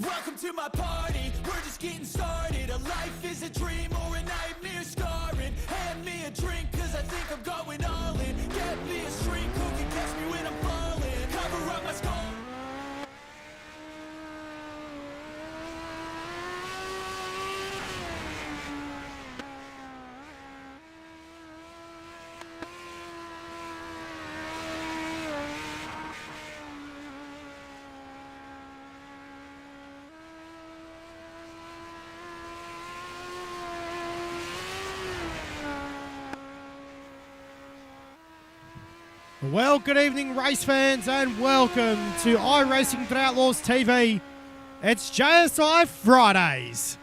Welcome to my party, we're just getting started. A life is a dream or a nightmare scarring. Hand me a drink, cause I think I'm going all in. Get me a shrink who can catch me when I'm falling. Cover up my skull. Well, good evening, race fans, and welcome to iRacing for Outlaws TV. It's JSI Fridays.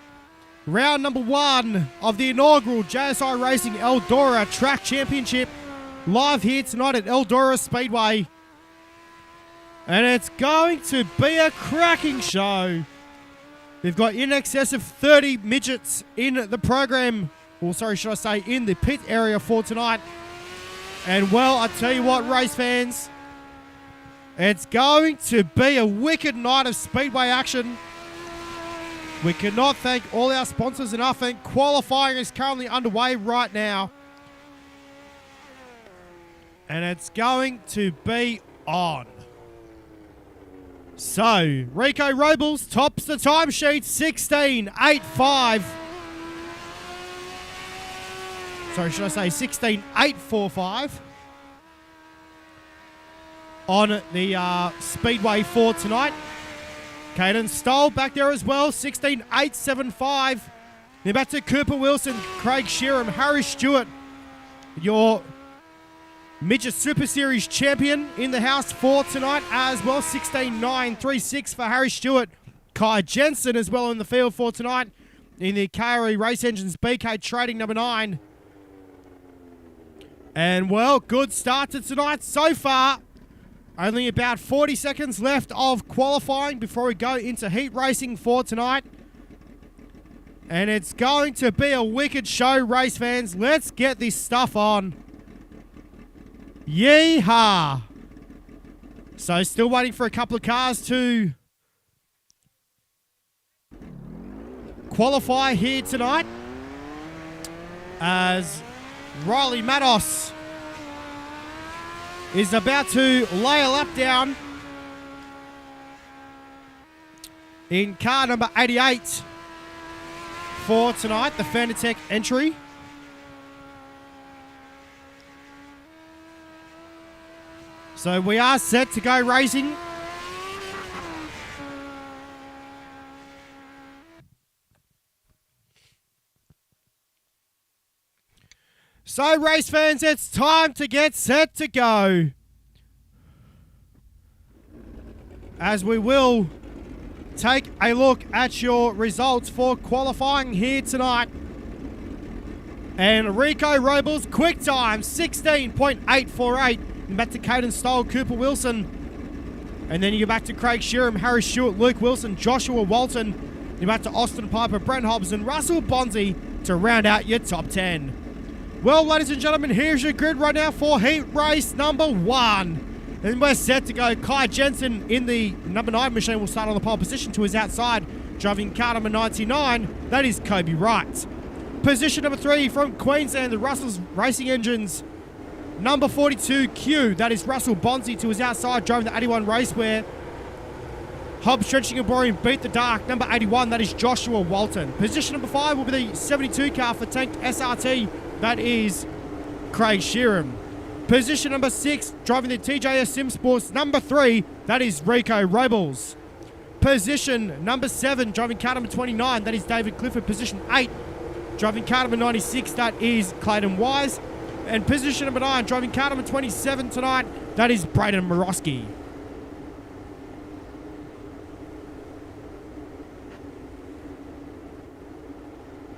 Round number 1 of the inaugural JSI Racing Eldora Track Championship. Live here tonight at Eldora Speedway. And it's going to be a cracking show. They've got in excess of 30 midgets in the program. Or sorry, should I say in the pit area for tonight. And well, I tell you what, race fans, it's going to be a wicked night of speedway action. We cannot thank all our sponsors enough, and qualifying is currently underway right now. And it's going to be on. So, Rico Robles tops the timesheet, 16.85. Sorry, should I say 16.845 on the speedway for tonight. Caden Stoll back there as well, 16.875. Then back to Cooper Wilson, Craig Sheeran, Harry Stewart, your Midget Super Series champion in the house for tonight as well, 16.936 for Harry Stewart. Kai Jensen as well in the field for tonight in the KRE Race Engines BK Trading number 9. And, well, good start to tonight so far. Only about 40 seconds left of qualifying before we go into heat racing for tonight. And it's going to be a wicked show, race fans. Let's get this stuff on. Yeehaw! So, still waiting for a couple of cars to qualify here tonight. As Riley Matos is about to lay a lap down in car number 88 for tonight, the Fanatec entry. So we are set to go racing. So, race fans, it's time to get set to go. As we will take a look at your results for qualifying here tonight. And Rico Robles, quick time, 16.848. And back to Caden Stoll, Cooper Wilson. And then you go back to Craig Sheeran, Harry Stewart, Luke Wilson, Joshua Walton. You're back to Austin Piper, Brent Hobbs, and Russell Bonzi to round out your top 10. Well, ladies and gentlemen, here's your grid right now for heat race number 1. And we're set to go. Kai Jensen in the number 9 machine will start on the pole position to his outside, driving car number 99. That is Kobe Wright. Position number 3 from Queensland, the Russell's Racing Engines. Number 42, Q. That is Russell Bonzi to his outside, driving the 81 Raceware. Hobbs Stretching and Boring beat the dark. Number 81, that is Joshua Walton. Position number 5 will be the 72 car for Tanked SRT. That is Craig Sheeran. Position number 6, driving the TJS Sim Sports. Number 3, that is Rico Robles. Position number 7, driving car number 29, that is David Clifford. Position 8, driving car number 96, that is Clayton Wise. And position number 9, driving car number 27 tonight, that is Braden Morosky.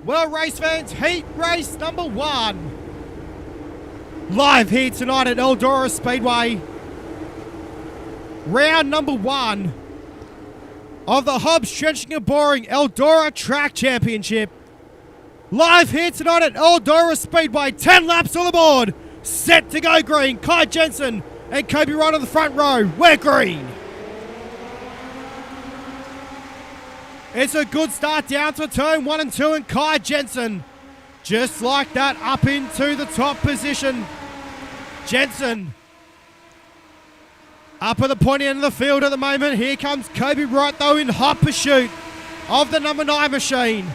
Well, race fans, heat race number 1. Live here tonight at Eldora Speedway. Round number 1 of the HOBBS Stretching and Boring Eldora Track Championship. Live here tonight at Eldora Speedway. 10 laps on the board. Set to go green. Kai Jensen and Kobe Wright on the front row. We're green. It's a good start down to turn 1 and 2, and Kai Jensen, just like that, up into the top position. Jensen up at the pointy end of the field at the moment. Here comes Kobe Wright, though, in hot pursuit of the number 9 machine.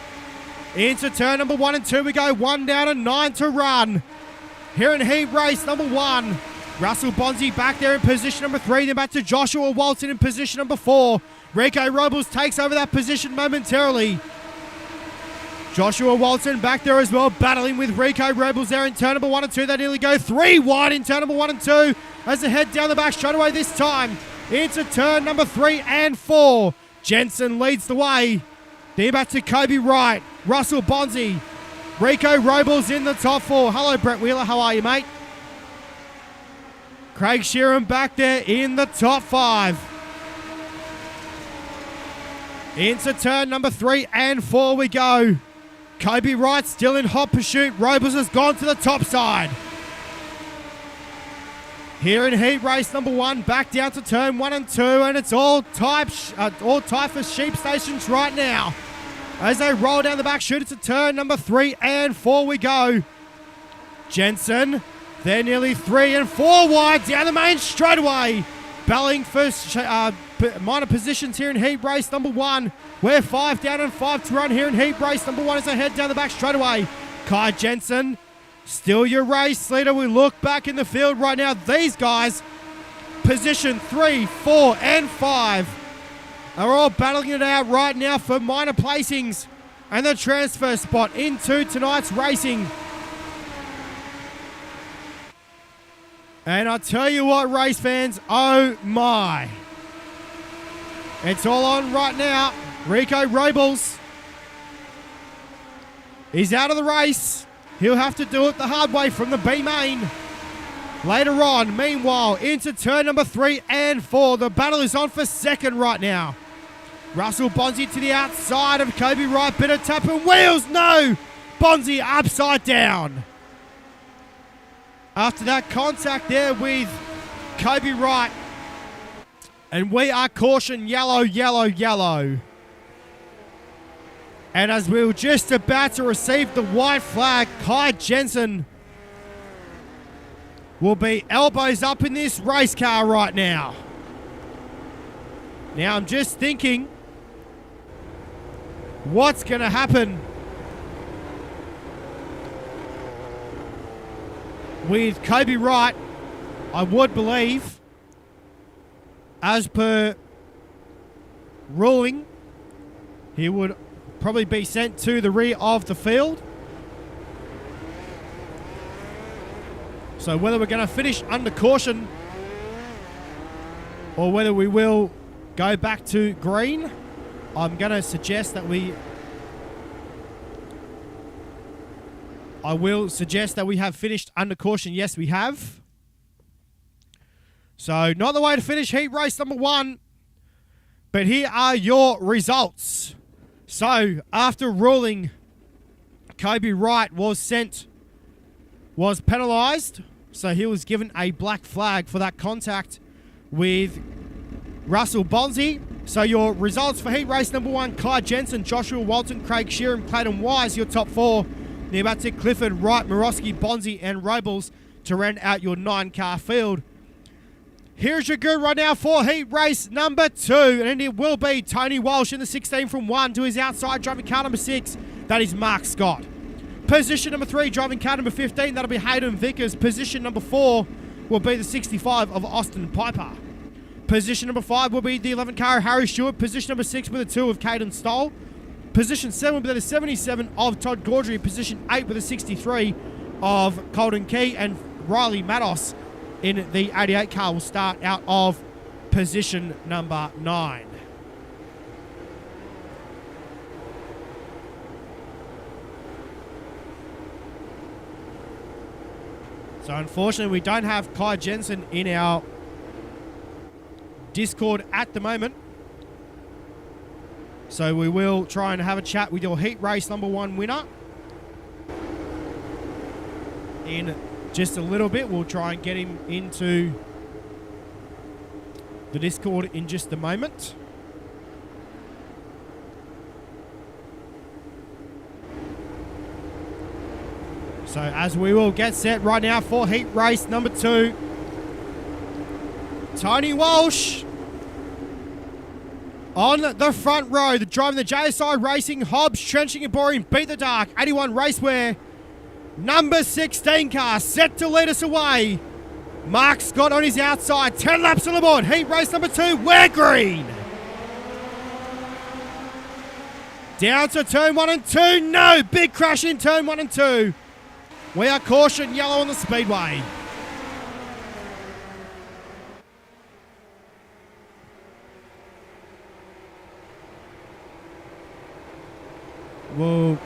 Into turn number 1 and 2 we go. 1 down and 9 to run. Here in heat race number 1. Russell Bonzi back there in position number 3. Then back to Joshua Walton in position number 4. Rico Robles takes over that position momentarily. Joshua Walton back there as well, battling with Rico Robles there in turn number 1 and 2. They nearly go 3 wide in turn number 1 and 2 as they head down the back straightaway this time into turn number 3 and 4. Jensen leads the way. Then back to Kobe Wright, Russell Bonzi, Rico Robles in the top 4. Hello, Brett Wheeler. How are you, mate? Craig Sheeran back there in the top 5. Into turn number 3 and 4 we go. Kobe Wright still in hot pursuit. Robles has gone to the top side. Here in heat race number 1, back down to turn 1 and 2, and it's all tied for sheep stations right now. As they roll down the back chute, it's a turn number 3 and 4 we go. Jensen, they're nearly 3 and 4 wide down the main straightaway. Battling for minor positions here in heat race number 1. We're 5 down and 5 to run here in heat race number 1 as they head down the back straightaway. Kai Jensen, still your race leader. We look back in the field right now. These guys, position 3, 4, and 5, are all battling it out right now for minor placings and the transfer spot into tonight's racing. And I tell you what, race fans, oh my. It's all on right now. Rico Robles, he's out of the race. He'll have to do it the hard way from the B main. Later on, meanwhile, into turn number 3 and 4. The battle is on for second right now. Russell Bonzi to the outside of Kobe Wright. Bit of tap and wheels. No! Bonzi upside down. After that contact there with Kobe Wright. And we are caution yellow, yellow, yellow. And as we were just about to receive the white flag, Kai Jensen will be elbows up in this race car right now. Now I'm just thinking, what's going to happen with Kobe Wright? I would believe, as per ruling, he would probably be sent to the rear of the field. So whether we're going to finish under caution or whether we will go back to green, I'm going to suggest that I will suggest that we have finished under caution. Yes, we have. So not the way to finish heat race number 1. But here are your results. So after ruling, Kobe Wright was penalised. So he was given a black flag for that contact with Russell Bonzi. So your results for heat race number 1, Kai Jensen, Joshua Walton, Craig Sheeran, Clayton Wise, your top 4. Then back to Clifford, Wright, Morosky, Bonzi, and Robles to round out your 9-car field. Here's your guru right now for heat race number 2. And it will be Tony Walsh in the 16 from 1 to his outside, driving car number 6. That is Mark Scott. Position number 3, driving car number 15. That'll be Hayden Vickers. Position number 4 will be the 65 of Austin Piper. Position number 5 will be the 11 car of Harry Stewart. Position number 6 with the 2 of Caden Stoll. Position 7 will be the 77 of Todd Gaudry. Position 8 with the 63 of Colton Key. And Riley Matos in the 88 car will start out of position number 9. So unfortunately, we don't have Kai Jensen in our Discord at the moment. So we will try and have a chat with your heat race number 1 winner in just a little bit. We'll try and get him into the Discord in just a moment. So as we will get set right now for heat race number 2. Tony Walsh on the front row, driving the JSI Racing HOBBS Trenching and Boring Beat the Dark 81 Racewear number 16 car, set to lead us away. Mark Scott on his outside, 10 laps on the board. Heat race number 2, we're green. Down to turn 1 and 2, no, big crash in turn 1 and 2. We are caution yellow on the speedway. Whoa.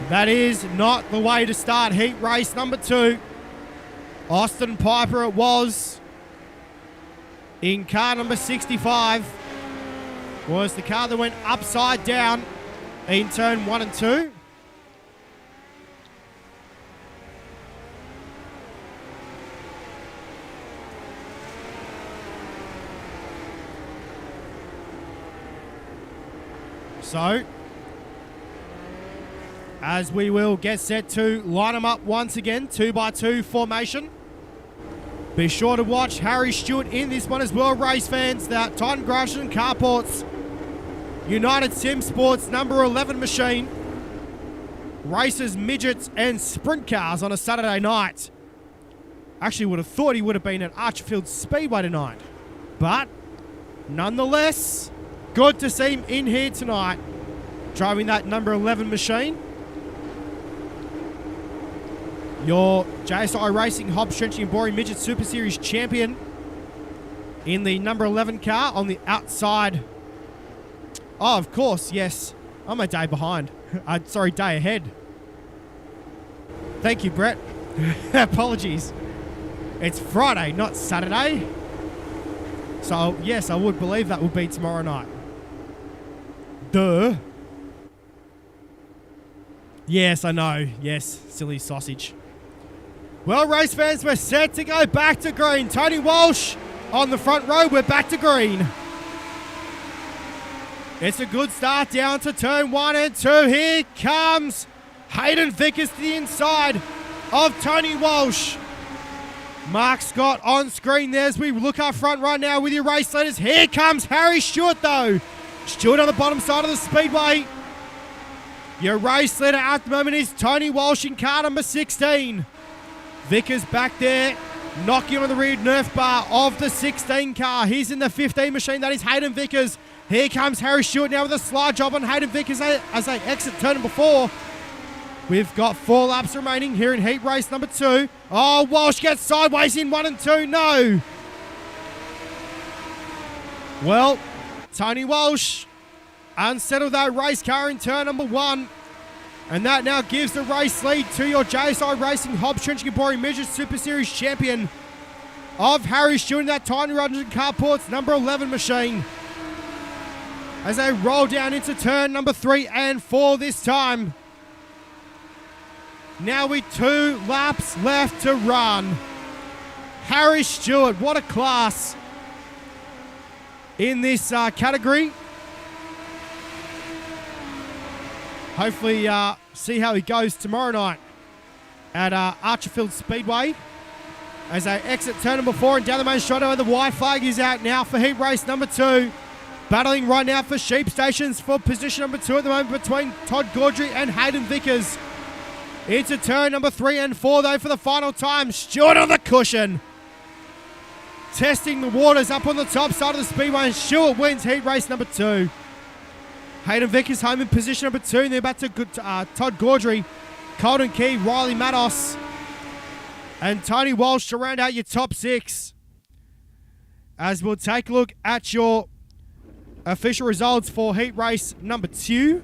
That is not the way to start heat race number 2. Austin Piper it was in car number 65. Was the car that went upside down in turn 1 and 2. So, as we will get set to line them up once again, 2x2 formation. Be sure to watch Harry Stewart in this one as well, race fans. The Titan Grafton Carports United Sim Sports number 11 machine races midgets and sprint cars on a Saturday night. Actually would have thought he would have been at Archerfield Speedway tonight. But, nonetheless, good to see him in here tonight, driving that number 11 machine. Your JSI Racing HOBBS Trenching and Boring Midget Super Series champion in the number 11 car on the outside. Oh, of course, yes. I'm a day behind. Sorry, day ahead. Thank you, Brett. Apologies. It's Friday, not Saturday. So, yes, I would believe that will be tomorrow night. Duh. Yes, I know. Yes, silly sausage. Well, race fans, we're set to go back to green. Tony Walsh on the front row. We're back to green. It's a good start down to turn 1 and 2. Here comes Hayden Vickers to the inside of Tony Walsh. Mark Scott on screen there as we look up front right now with your race leaders. Here comes Harry Stewart, though. Stewart on the bottom side of the speedway. Your race leader at the moment is Tony Walsh in car number 16. Vickers back there, knocking on the rear Nerf bar of the 16 car. He's in the 15 machine. That is Hayden Vickers. Here comes Harry Stewart now with a slide job on Hayden Vickers as they exit turn number 4. We've got 4 laps remaining here in heat race number 2. Oh, Walsh gets sideways in 1 and 2. No. Well, Tony Walsh unsettled that race car in turn number 1. And that now gives the race lead to your JSI Racing HOBBS Trenching and Boring Midget Super Series champion of Harry Stewart in that Titan Grafton Carports number 11 machine. As they roll down into turn number 3 and 4 this time. Now with 2 laps left to run. Harry Stewart, what a class in this category. Hopefully see how he goes tomorrow night at Archerfield Speedway. As they exit turn number 4 and down the main straight away, the white flag is out now for heat race number 2. Battling right now for sheep stations for position number 2 at the moment between Todd Gaudry and Hayden Vickers. Into turn number 3 and 4 though for the final time. Stewart on the cushion. Testing the waters up on the top side of the speedway, and Stewart wins heat race number 2. Hayden Vickers home in position number 2, and they're back to Todd Gaudry, Colton Key, Riley Matos, and Tony Walsh to round out your top 6. As we'll take a look at your official results for heat race number 2.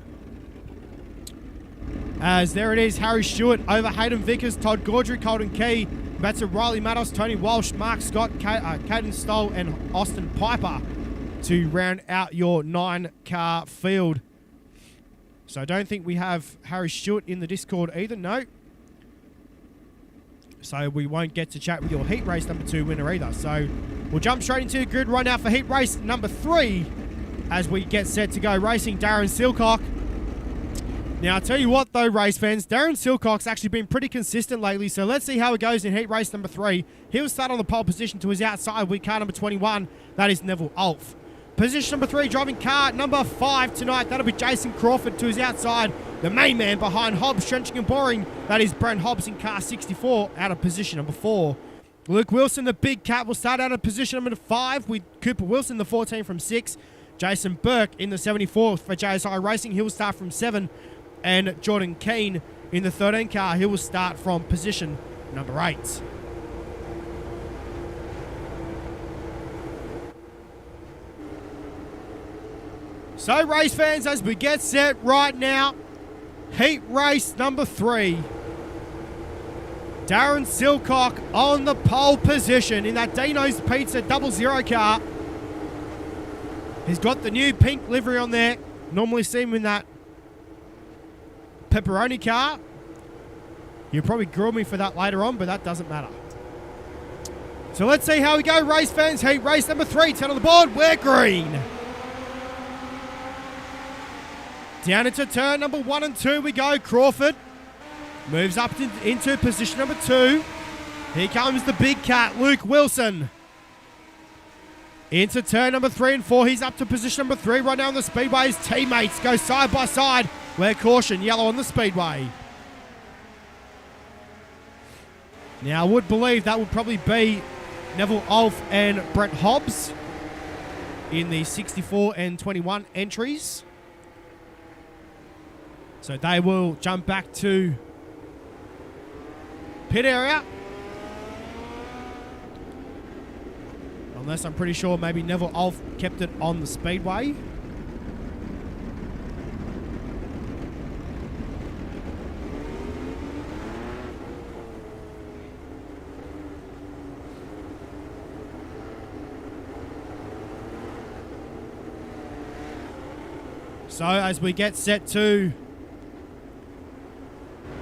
As there it is, Harry Stewart over Hayden Vickers, Todd Gaudry, Colton Key, back to Riley Matos, Tony Walsh, Mark Scott, Caden Stoll, and Austin Piper to round out your 9-car field. So I don't think we have Harry Stewart in the Discord either, no. So we won't get to chat with your heat race number 2 winner either. So we'll jump straight into the grid right now for heat race number 3 as we get set to go racing Darren Silcock. Now, I'll tell you what, though, race fans, Darren Silcock's actually been pretty consistent lately, so let's see how it goes in heat race number 3. He'll start on the pole position to his outside with car number 21. That is Neville Ulf. Position number 3, driving car number 5 tonight. That'll be Jason Crawford to his outside. The main man behind Hobbs, Trenching and Boring. That is Brent Hobbs in car 64 out of position number 4. Luke Wilson, the big cat, will start out of position number 5 with Cooper Wilson, the 14 from 6. Jason Burke in the 74 for JSI Racing. He will start from 7. And Jordan Keane in the 13 car. He will start from position number 8. So, race fans, as we get set right now, heat race number 3. Darren Silcock on the pole position in that Dino's Pizza 00 car. He's got the new pink livery on there. Normally see him in that pepperoni car. You'll probably grill me for that later on, but that doesn't matter. So let's see how we go, race fans. Heat race number 3. 10 on the board. We're green. Down into turn number 1 and 2 we go. Crawford moves up into position number 2. Here comes the big cat, Luke Wilson. Into turn number 3 and 4. He's up to position number 3 right now on the speedway. His teammates go side by side. Where caution, yellow on the speedway. Now, I would believe that would probably be Neville Ulf and Brent Hobbs in the 64 and 21 entries. So they will jump back to pit area. Unless I'm pretty sure maybe Neville Ulf kept it on the speedway. So as we get set to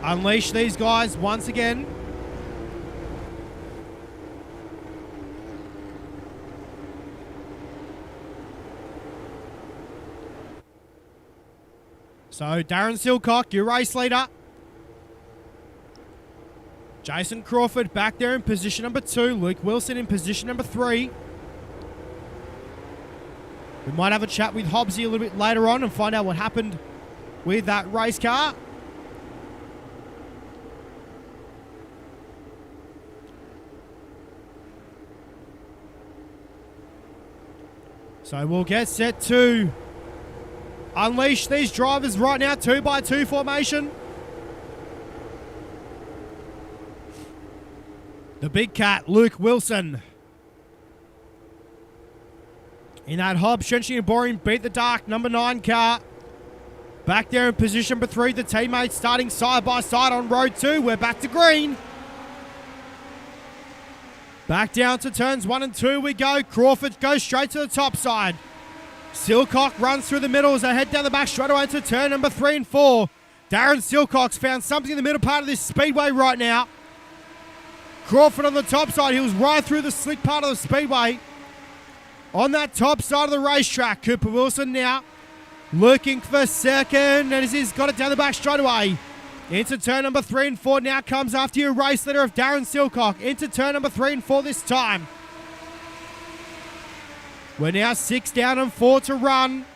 unleash these guys once again. So Darren Silcock, your race leader. Jason Crawford back there in position number 2. Luke Wilson in position number 3. We might have a chat with Hobbsy a little bit later on and find out what happened with that race car. So we'll get set to unleash these drivers right now. 2x2 formation. The big cat, Luke Wilson. In that Hobbs, Trenching and Boring, beat the dark number 9 car. Back there in position number 3, the teammates starting side by side on road 2. We're back to green. Back down to turns 1 and 2 we go. Crawford goes straight to the top side. Silcock runs through the middle as they head down the back straight away to turn number 3 and 4. Darren Silcock's found something in the middle part of this speedway right now. Crawford on the top side. He was right through the slick part of the speedway. On that top side of the racetrack, Cooper Wilson now looking for second, and he's got it down the back straight away. Into turn number 3 and 4 now comes after your race leader of Darren Silcock. Into turn number 3 and 4 this time. We're now 6 down and 4 to run.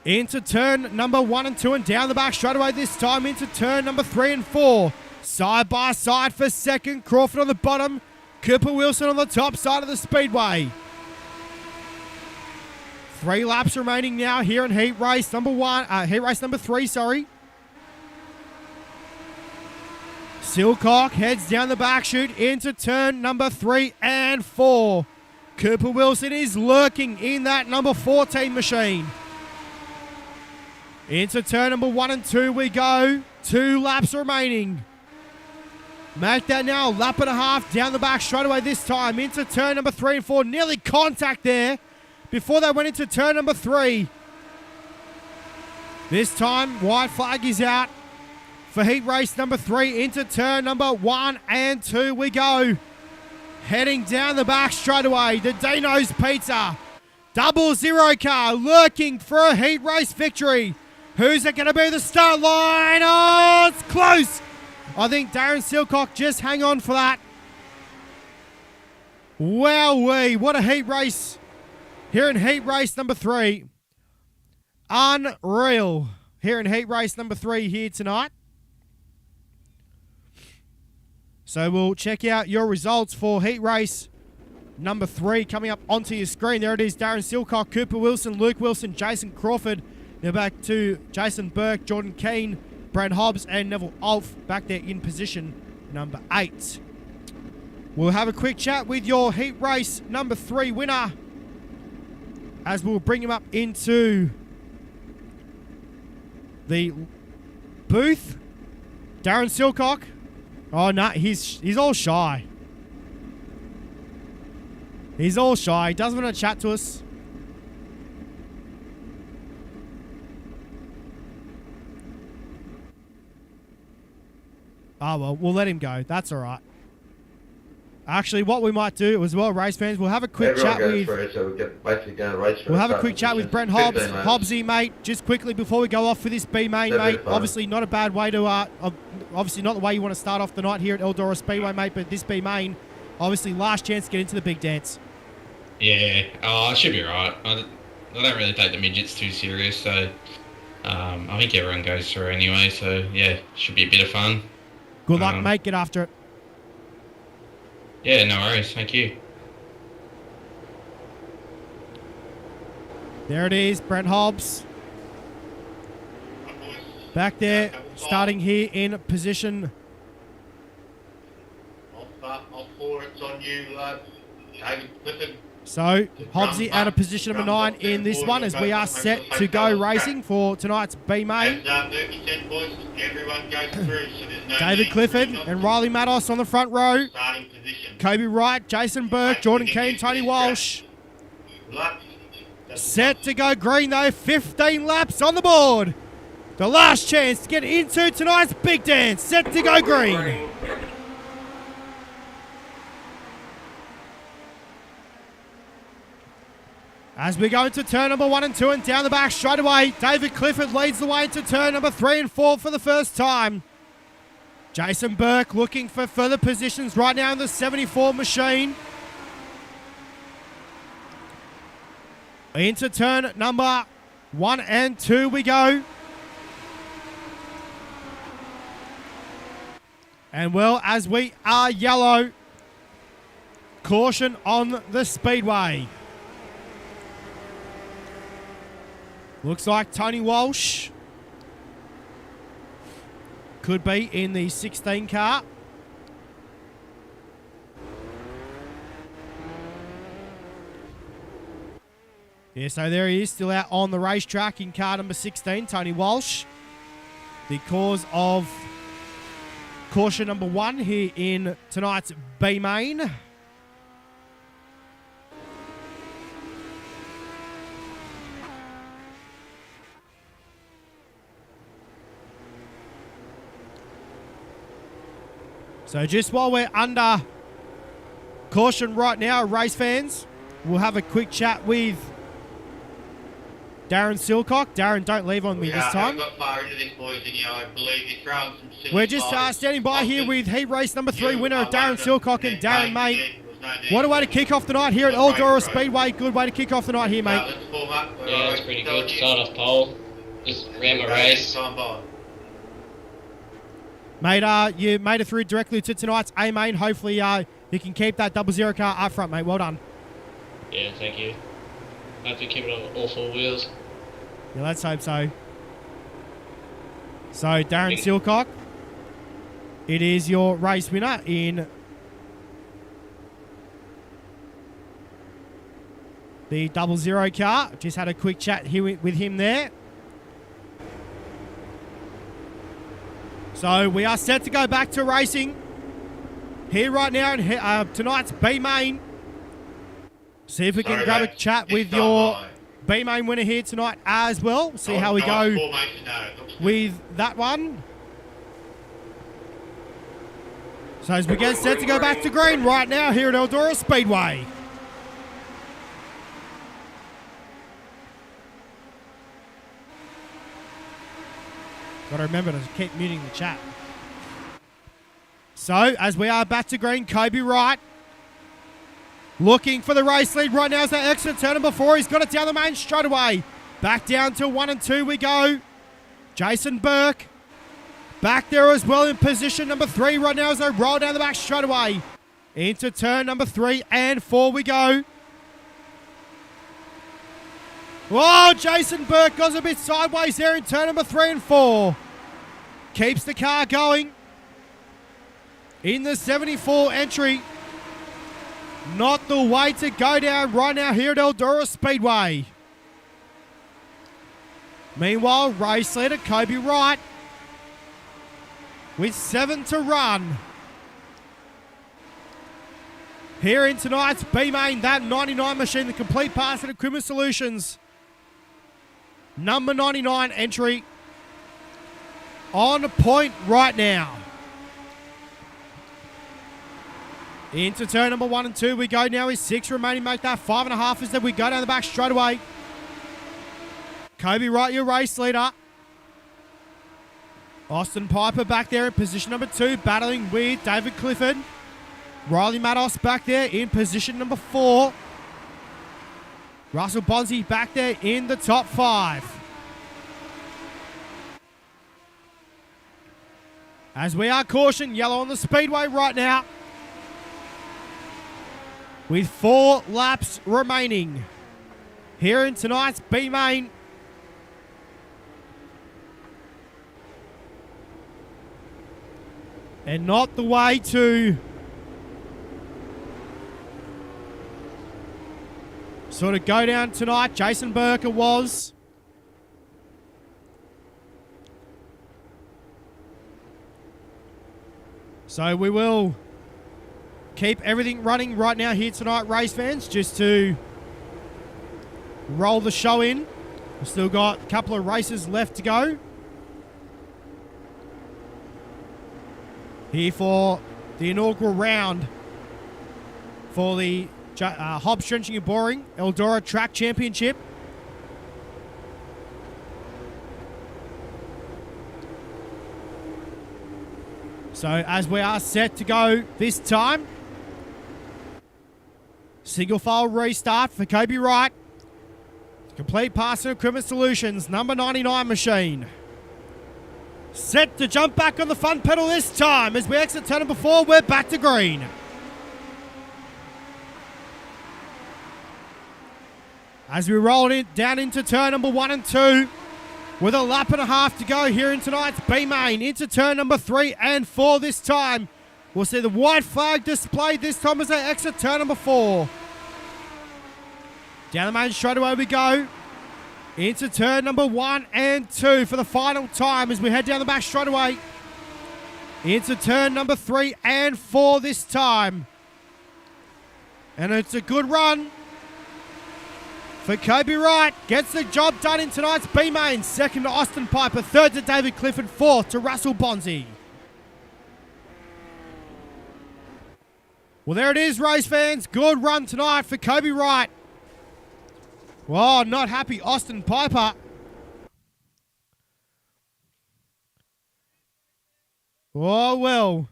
Into turn number 1 and 2 and down the back straight away this time. Into turn number 3 and 4. Side by side for second. Crawford on the bottom. Cooper Wilson on the top side of the speedway. 3 laps remaining now here in heat race number 3, sorry. Silcock heads down the back chute into turn number 3 and 4. Cooper Wilson is lurking in that number 14 machine. Into turn number 1 and 2 we go. 2 laps remaining. Make that now, lap and a half down the back straight away this time. Into turn number 3 and 4. Nearly contact there before they went into turn number 3. This time, white flag is out for heat race number 3. Into turn number 1 and 2 we go. Heading down the back straight away. The Dino's Pizza 00 car lurking for a heat race victory. Who's it going to be the start line? Oh, it's close. I think Darren Silcock just hang on for that. Wowee, what a heat race here in heat race number 3. Unreal here in heat race number 3 here tonight. So we'll check out your results for heat race number 3 coming up onto your screen. There it is, Darren Silcock, Cooper Wilson, Luke Wilson, Jason Crawford. Now back to Jason Burke, Jordan Keane, Brent Hobbs, and Neville Alf back there in position number 8. We'll have a quick chat with your heat race number 3 winner as we'll bring him up into the booth. Darren Silcock. Oh, no, he's all shy. He's all shy. He doesn't want to chat to us. Oh, well, we'll let him go. That's all right. Actually, what we might do as well, race fans, we'll have a quick chat with... We'll have a quick chat with Brent Hobbs. Hobbsy, mate, just quickly before we go off for this B main, mate. Obviously, not a bad way to... obviously, not the way you want to start off the night here at Eldora Speedway, mate, but this B main, obviously, last chance to get into the big dance. Yeah, I should be right. I don't really take the midgets too serious, so I think everyone goes through anyway, so yeah, should be a bit of fun. Good luck, mate. Get after it. Yeah, no worries. Thank you. There it is, Brent Hobbs. Back there, starting here in position. I'll pour it on you, David Clifford. So, Hobbsy out of position number 9 in this one as we are set to go racing for tonight's B main. David Clifford and Riley Matos on the front row. Kobe Wright, Jason Burke, Jordan Keane, Tony Walsh. Set to go green though, 15 laps on the board. The last chance to get into tonight's big dance, set to go green. As we go into turn number 1 and 2 and down the back straight away, David Clifford leads the way into turn number 3 and 4 for the first time. Jason Burke looking for further positions right now in the 74 machine. Into turn number 1 and 2 we go. And well, as we are yellow, caution on the speedway. Looks like Tony Walsh could be in the 16 car. Yeah, so there he is, still out on the racetrack in car number 16, Tony Walsh. The cause of caution number 1 here in tonight's B main. So just while we're under caution right now, race fans, we'll have a quick chat with Darren Silcock. Darren, don't leave on me this time. We're just standing by here with heat race number 3 winner Darren Silcock and Darren, mate. What a way to kick off the night here at Eldora Speedway. Good way to kick off the night here, mate. Yeah, it's pretty good. Start off pole. Just ran my race. Mate, you made it through directly to tonight's A main. Hopefully you can keep that 00 car up front, mate. Well done. Yeah, thank you. Hopefully keep it on all 4 wheels. Yeah, let's hope so. So, Darren Silcock, it is your race winner in the 00 car. Just had a quick chat here with him there. So we are set to go back to racing here right now in tonight's B main. See if we can grab a chat with your B main winner here tonight as well. See how we go with that one. So as we get set to go back to green right now here at Eldora Speedway. Got to remember to keep muting the chat. So, as we are back to green, Kobe Wright looking for the race lead right now as they exit turn number 4. He's got it down the main straight away. Back down to 1 and 2 we go. Jason Burke back there as well in position number 3 right now as they roll down the back straight away. Into turn number 3 and 4 we go. Whoa, Jason Burke goes a bit sideways there in turn number 3 and 4. Keeps the car going. In the 74 entry. Not the way to go down right now here at Eldora Speedway. Meanwhile, race leader Kobe Wright with 7 to run. Here in tonight's B-Main, that 99 machine, the complete parts and equipment solutions. Number 99 entry on point right now. Into turn number 1 and 2 we go now. Is 6 remaining, make that 5.5 as we go down the back straight away. Kobe Wright, your race leader. Austin Piper back there in position number 2, battling with David Clifford. Riley Matos back there in position number 4. Russell Bonzi back there in the top 5. As we are caution, yellow on the speedway right now. With 4 laps remaining here in tonight's B-Main. And not the way to sort of go down tonight. Jason Burke was. So we will keep everything running right now here tonight, race fans, just to roll the show in. We've still got a couple of races left to go. Here for the inaugural round for the HOBBS Trenching and Boring Eldora Track Championship. So as we are set to go this time, single file restart for Kobe Wright. Complete parts and equipment solutions, number 99 machine. Set to jump back on the front pedal this time. As we exit turn number 4, we're back to green. As we roll it down into turn number 1 and 2, with a lap and a half to go here in tonight's B-Main. Into turn number 3 and 4 this time. We'll see the white flag displayed this time as they exit turn number 4. Down the main straight away we go. Into turn number 1 and 2 for the final time as we head down the back straight away. Into turn number 3 and 4 this time. And it's a good run for Kobe Wright. Gets the job done in tonight's B-Main. Second to Austin Piper. Third to David Clifford. Fourth to Russell Bonzi. Well, there it is, race fans. Good run tonight for Kobe Wright. Oh, not happy Austin Piper. Oh, well.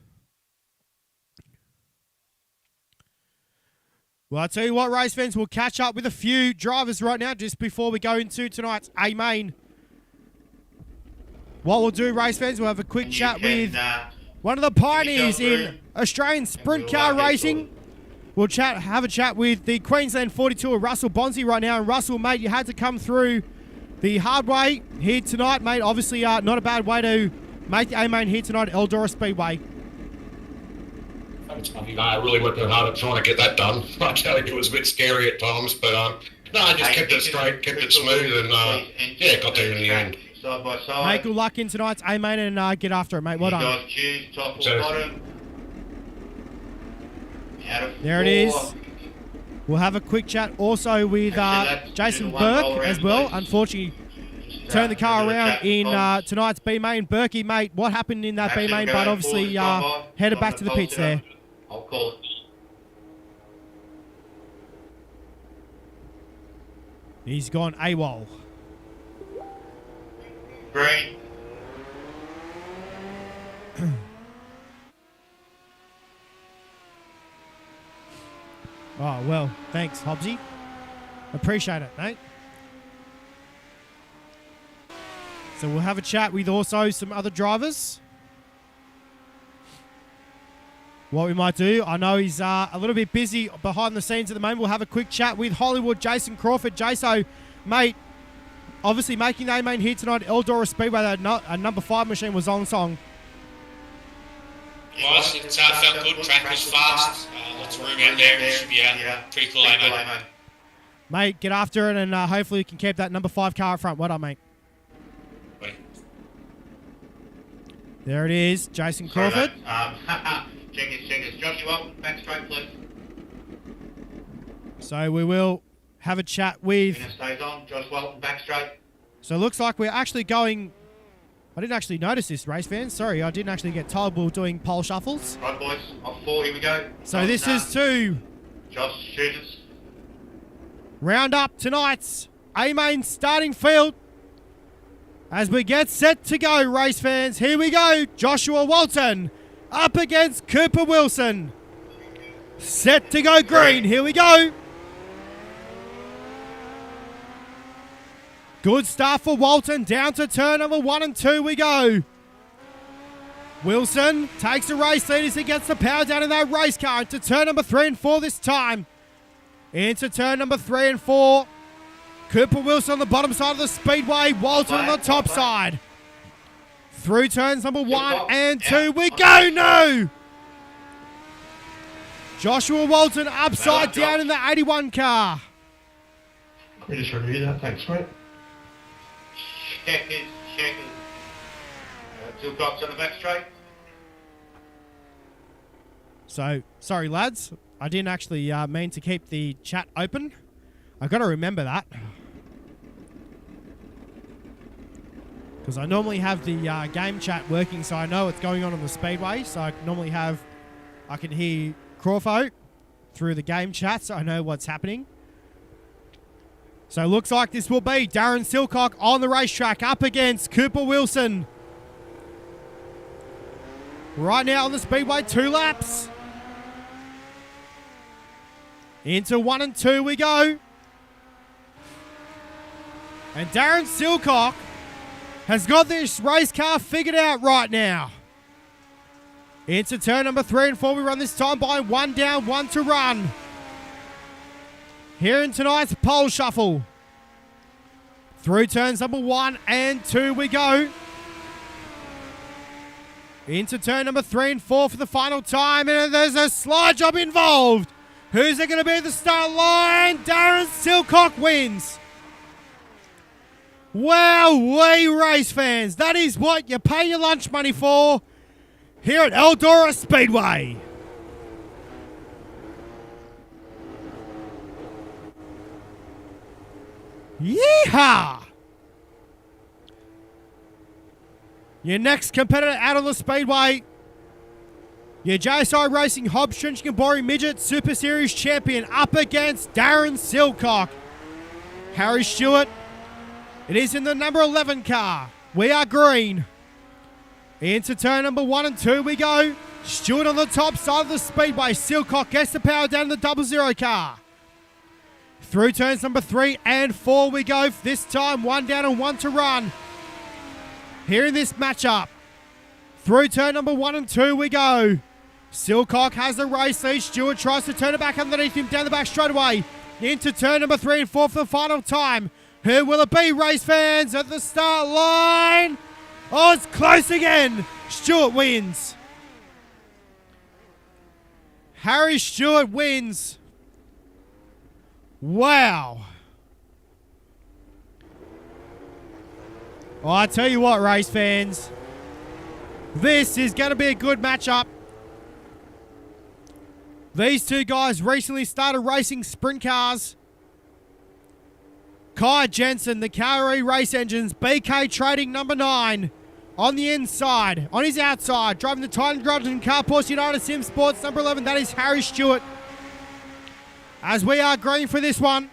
Well, I'll tell you what, race fans, we'll catch up with a few drivers right now just before we go into tonight's A-Main. What we'll do, race fans, we'll have a quick chat with one of the pioneers in Australian sprint car racing. We'll have a chat with the Queensland 42 of Russell Bonzi right now. And Russell, mate, you had to come through the hard way here tonight, mate. Obviously, not a bad way to make the A-Main here tonight at Eldora Speedway. I really worked hard at trying to get that done. I tell you, it was a bit scary at times, but no, I just kept it straight, kept it smooth, and yeah, got there in the end. Side by side. Mate, good luck in tonight's A-Main and get after it, mate. Well done. You guys choose top or bottom. There it is. We'll have a quick chat also with Jason Burke as well. Unfortunately, turned the car around in tonight's B-Main. Berkey, mate, what happened in that B-Main? But obviously headed back to the pits there. I'll call it. He's gone AWOL. Green. Oh, well, thanks, Hobbsy. Appreciate it, mate. So we'll have a chat with also some other drivers. What we might do, I know he's a little bit busy behind the scenes at the moment. We'll have a quick chat with Hollywood Jason Crawford. Jaso, mate, obviously making the A-main here tonight, Eldora Speedway, that number 5 machine was on song. Was, it felt good, track was fast, lots of room out there, it should be a pretty cool A-main. Mate, get after it and hopefully you can keep that number 5 car up front. Well done, mate. There it is, Jason Crawford. Checkers. Joshua, back straight, please. So we will have a chat with... Winner stays on. Josh Walton, back straight. So it looks like we're actually going... I didn't actually notice this, race fans. Sorry, I didn't actually get told we were doing pole shuffles. Right, boys. Off 4, here we go. So this is to... Josh, shooters. Round up tonight's A-main starting field. As we get set to go, race fans. Here we go. Joshua Walton up against Cooper Wilson. Set to go green. Here we go. Good start for Walton. Down to turn number 1 and 2 we go. Wilson takes the race lead as he gets the power down in that race car. Into turn number 3 and 4 this time. Into turn number 3 and 4. Cooper Wilson on the bottom side of the speedway. Walton on the top side. Through turns number 1 and 2 we go. No! Joshua Walton upside down in the 81 car. We just review that. Thanks, mate. Checkers. 2 blocks on the back straight. So, sorry lads. I didn't actually mean to keep the chat open. I've got to remember that. Because I normally have the game chat working so I know what's going on the speedway. So I can hear Crawford through the game chat so I know what's happening. So it looks like this will be Darren Silcock on the racetrack up against Cooper Wilson. Right now on the speedway, 2 laps. Into 1 and 2 we go. And Darren Silcock has got this race car figured out right now. Into turn number 3 and 4 we run this time by 1 down, 1 to run. Here in tonight's pole shuffle. Through turns number 1 and 2 we go. Into turn number 3 and 4 for the final time, and there's a slide job involved. Who's it going to be at the start line? Darren Silcock wins. Wow, we race fans. That is what you pay your lunch money for here at Eldora Speedway. Yeehaw! Your next competitor out on the speedway, your JSI Racing HOBBS Trenching and Boring Midget Super Series champion up against Darren Silcock. Harry Stewart, it is in the number 11 car. We are green. Into turn number 1 and 2 we go. Stewart on the top side of the speedway. Silcock gets the power down in the 00 car. Through turns number 3 and 4 we go. This time 1 down and 1 to run. Here in this matchup. Through turn number 1 and 2 we go. Silcock has the race lead. Stewart tries to turn it back underneath him down the back straightaway. Into turn number 3 and 4 for the final time. Who will it be, race fans, at the start line? Oh, it's close again. Stewart wins. Harry Stewart wins. Wow. Oh, I tell you what, race fans. This is going to be a good matchup. These two guys recently started racing sprint cars. Kai Jensen, the Calgary Race Engines, BK Trading number 9 on the inside, on his outside, driving the Titan Grudge and Carports United Sim Sports number 11. That is Harry Stewart. As we are green for this one.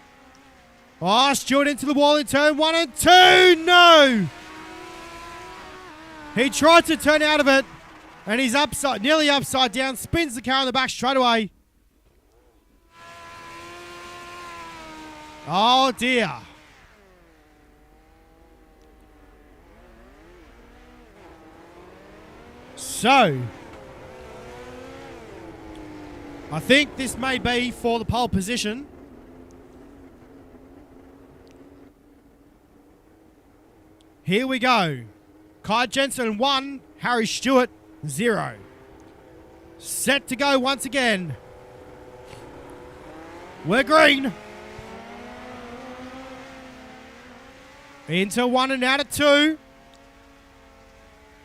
Oh, Stewart into the wall in turn 1 and 2. No! He tried to turn out of it, and he's nearly upside down, spins the car in the back straight away. Oh, dear. So, I think this may be for the pole position. Here we go. Kai Jensen 1, Harry Stewart 0. Set to go once again. We're green. Into 1 and out of 2.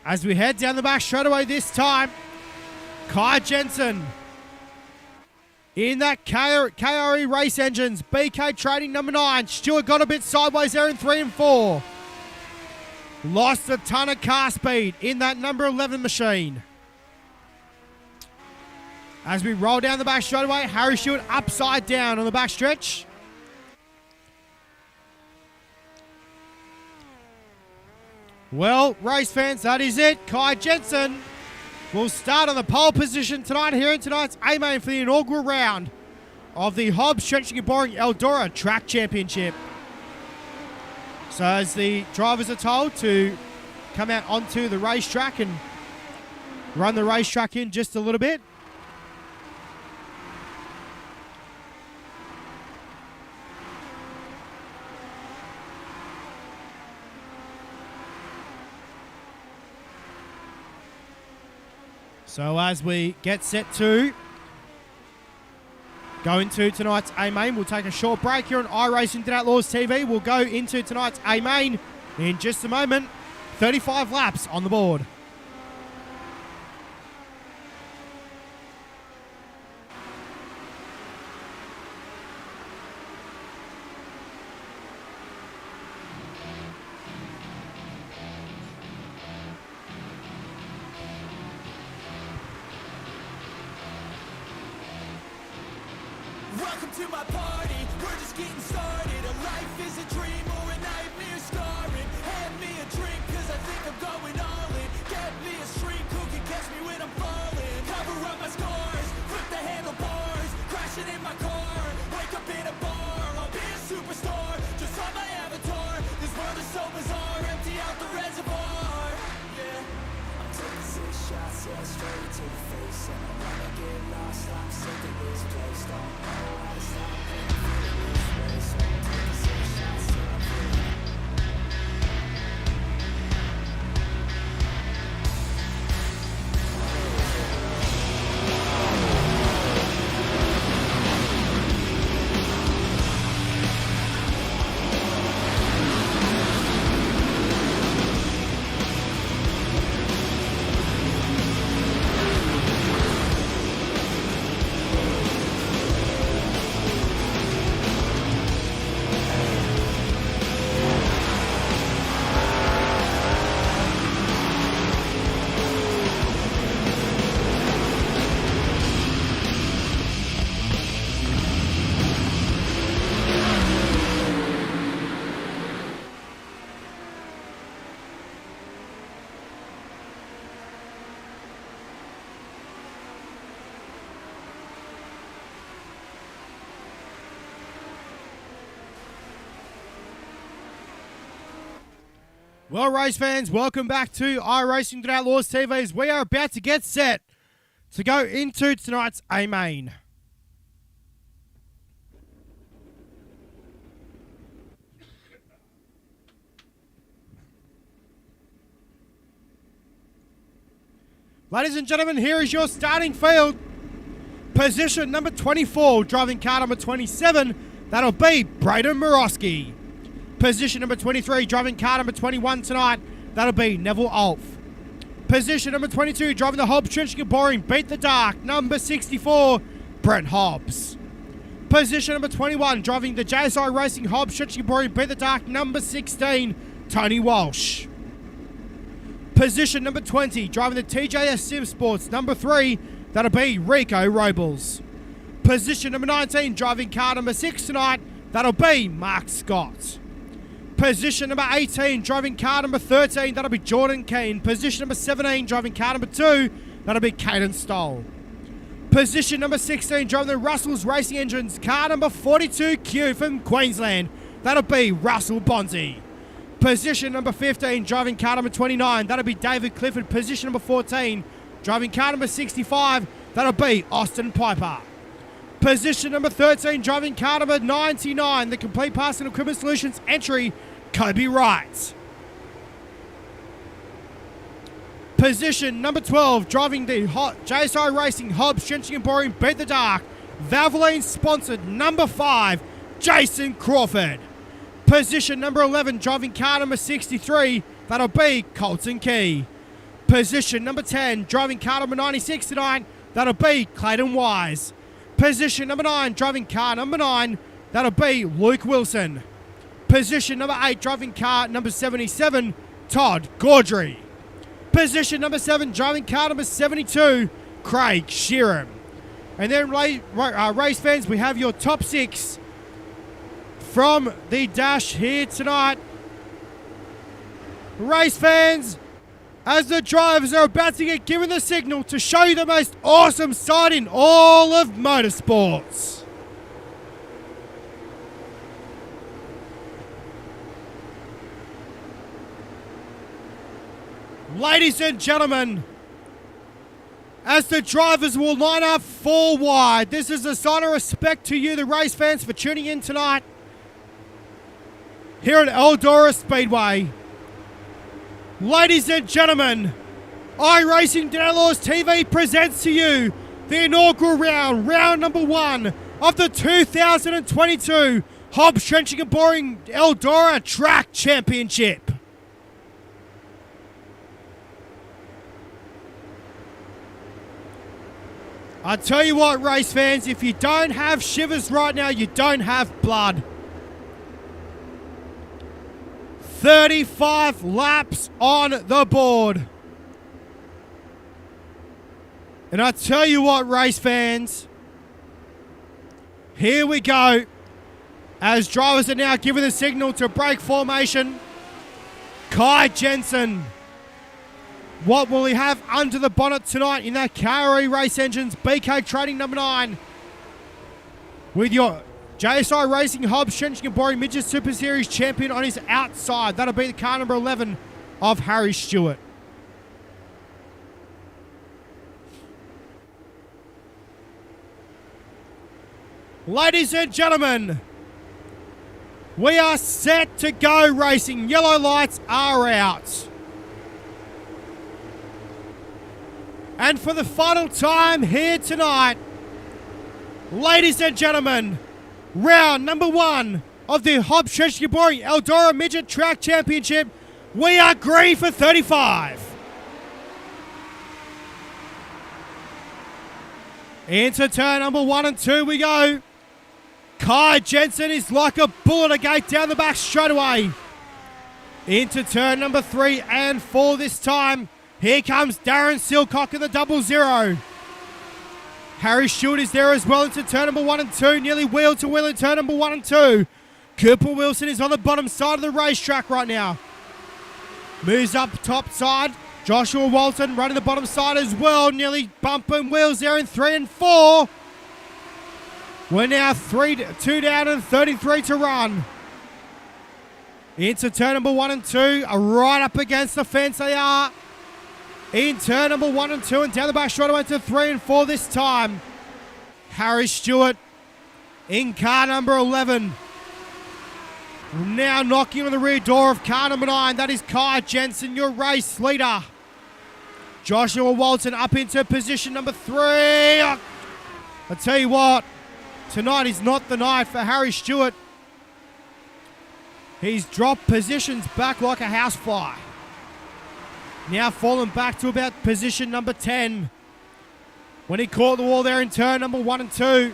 As we head down the back straightaway this time. Kai Jensen in that KRE Race Engines. BK Trading number 9. Stewart got a bit sideways there in 3 and 4. Lost a ton of car speed in that number 11 machine. As we roll down the back straightaway, Harry Stewart upside down on the back stretch. Well, race fans, that is it. Kai Jensen will start on the pole position tonight here in tonight's A-Main for the inaugural round of the HOBBS Stretching and Boring Eldora Track Championship. So as the drivers are told to come out onto the racetrack and run the racetrack in just a little bit. So as we get set to go into tonight's A-Main, we'll take a short break here on iRacing to Outlaws TV. We'll go into tonight's A-Main in just a moment. 35 laps on the board. Welcome to my party, we're just getting started. A life is a dream or a nightmare scarring. Hand me a drink cause I think I'm going all in. Get me a shrink who can catch me when I'm falling. Cover up my scars, flip the handlebars. Crashing in my car, wake up in a bar. I'll be a superstar, just on my avatar. This world is so bizarre, empty out the reservoir. Yeah, I'm taking 6 shots, yeah, straight to the face. And I wanna get lost, I'm sick of this place. Don't know how to stop it, I'm feeling this way. So I'm taking 6 shots till I'm feeling. Well, race fans, welcome back to iRacing to Outlaws TV as we are about to get set to go into tonight's A-Main. Ladies and gentlemen, here is your starting field. Position number 24, driving car number 27, that'll be Braden Morosky. Position number 23, driving car number 21 tonight, that'll be Neville Alf. Position number 22, driving the HOBBS Stretching and Boring Beat the Dark, number 64, Brent Hobbs. Position number 21, driving the JSI Racing HOBBS Stretching and Boring Beat the Dark, number 16, Tony Walsh. Position number 20, driving the TJS Sim Sports, number 3, that'll be Rico Robles. Position number 19, driving car number 6 tonight, that'll be Mark Scott. Position number 18, driving car number 13, that'll be Jordan Keane. Position number 17, driving car number 2, that'll be Caden Stoll. Position number 16, driving the Russell's Racing Engines, car number 42Q from Queensland. That'll be Russell Bonzi. Position number 15, driving car number 29. That'll be David Clifford. Position number 14, driving car number 65. That'll be Austin Piper. Position number 13, driving car number 99, the Complete Parts and Equipment Solutions entry, Kobe Wright. Position number 12, driving the JSI Racing Hobbs Trenching and Boring Beat the Dark, Valvoline sponsored number 5, Jason Crawford. Position number 11, driving car number 63, that'll be Colton Key. Position number 10, driving car number 96 tonight, that'll be Clayton Wise. Position number 9, driving car number 9, that'll be Luke Wilson. Position number 8, driving car number 77, Todd Gaudry. Position number 7, driving car number 72, Craig Sheeran. And then, race fans, we have your top 6 from the dash here tonight. Race fans, as the drivers are about to get given the signal to show you the most awesome sight in all of motorsports. Ladies and gentlemen, as the drivers will line up 4 wide, this is a sign of respect to you, the race fans, for tuning in tonight here at Eldora Speedway. Ladies and gentlemen, iRacing Downlaws TV presents to you the inaugural round number 1 of the 2022 Hobbs Trenching and Boring Eldora Track Championship. I tell you what, race fans, if you don't have shivers right now, you don't have blood. 35 laps on the board. And I tell you what, race fans, here we go. As drivers are now given the signal to break formation. Kai Jensen. What will he have under the bonnet tonight in that KRE Race Engines BK Trading number 9? With your JSI Racing Hobbs Trenching and Boring Midget Super Series champion on his outside. That'll be the car number 11 of Harry Stewart. Ladies and gentlemen, we are set to go racing. Yellow lights are out. And for the final time here tonight, ladies and gentlemen, round number 1 of the Hobbs Trenching and Boring Eldora Midget Track Championship, we are green for 35. Into turn number 1 and 2 we go. Kai Jensen is like a bullet, a gate down the back straight away. Into turn number 3 and 4 this time. Here comes Darren Silcock in the 00. Harry Stewart is there as well into turn number 1 and 2. Nearly wheel to wheel in turn number 1 and 2. Cooper Wilson is on the bottom side of the racetrack right now. Moves up top side. Joshua Walton running the bottom side as well. Nearly bumping wheels there in 3 and 4. We're now 2 down and 33 to run. Into turn number 1 and 2. Right up against the fence they are. In turn number 1 and 2 and down the back straight away to 3 and 4 this time. Harry Stewart in car number 11. Now knocking on the rear door of car number 9. That is Kai Jensen, your race leader. Joshua Walton up into position number 3. I tell you what, tonight is not the night for Harry Stewart. He's dropped positions back like a housefly. Now falling back to about position number 10. When he caught the wall there in turn number 1 and 2.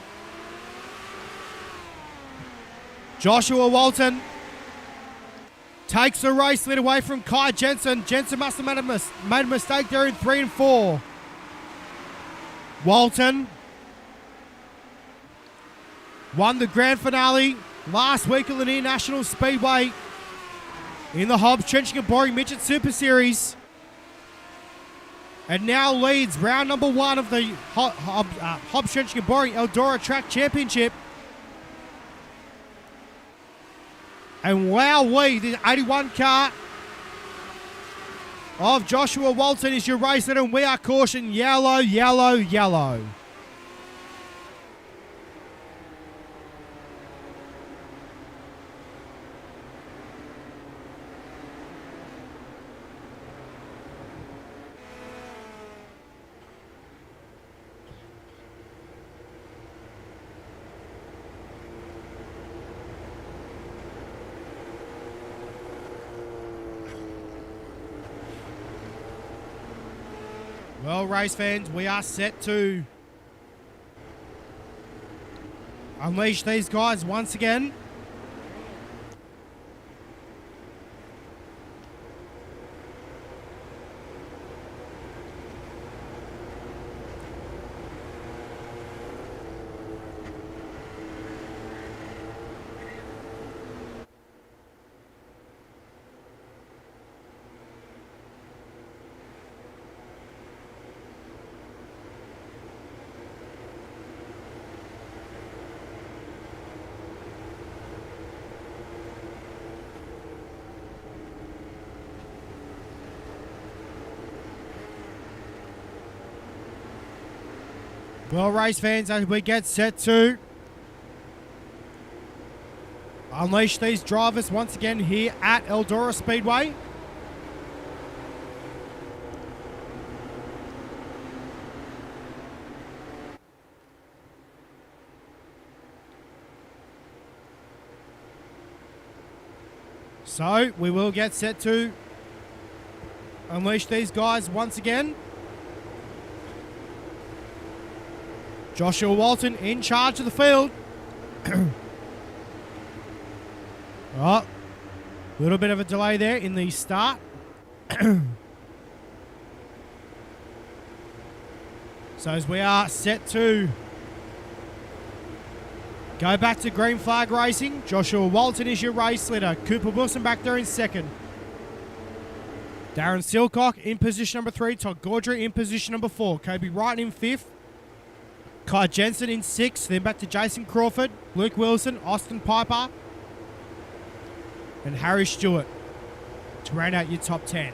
Joshua Walton takes the race lead away from Kai Jensen. Jensen must have made a mistake there in 3 and 4. Walton won the grand finale last week at Lanier National Speedway in the Hobbs Trenching and Boring Midget Super Series. and now leads round number 1 of the HOBBS Stretching and Boring Eldora Track Championship. And wowee, the 81 car of Joshua Walton is your race leader, and we are caution yellow, yellow, yellow. Well, race fans, we are set to unleash these guys once again. Well, race fans, as we get set to unleash these drivers once again here at Eldora Speedway. So, we will get set to unleash these guys once again. Joshua Walton in charge of the field. Oh, a little bit of a delay there in the start. So as we are set to go back to green flag racing, Joshua Walton is your race leader. Cooper Wilson back there in second. Darren Silcock in position number 3. Todd Gaudry in position number 4. Kobe Wright in 5th. Kai Jensen in 6th, then back to Jason Crawford, Luke Wilson, Austin Piper, and Harry Stewart to round out your top 10.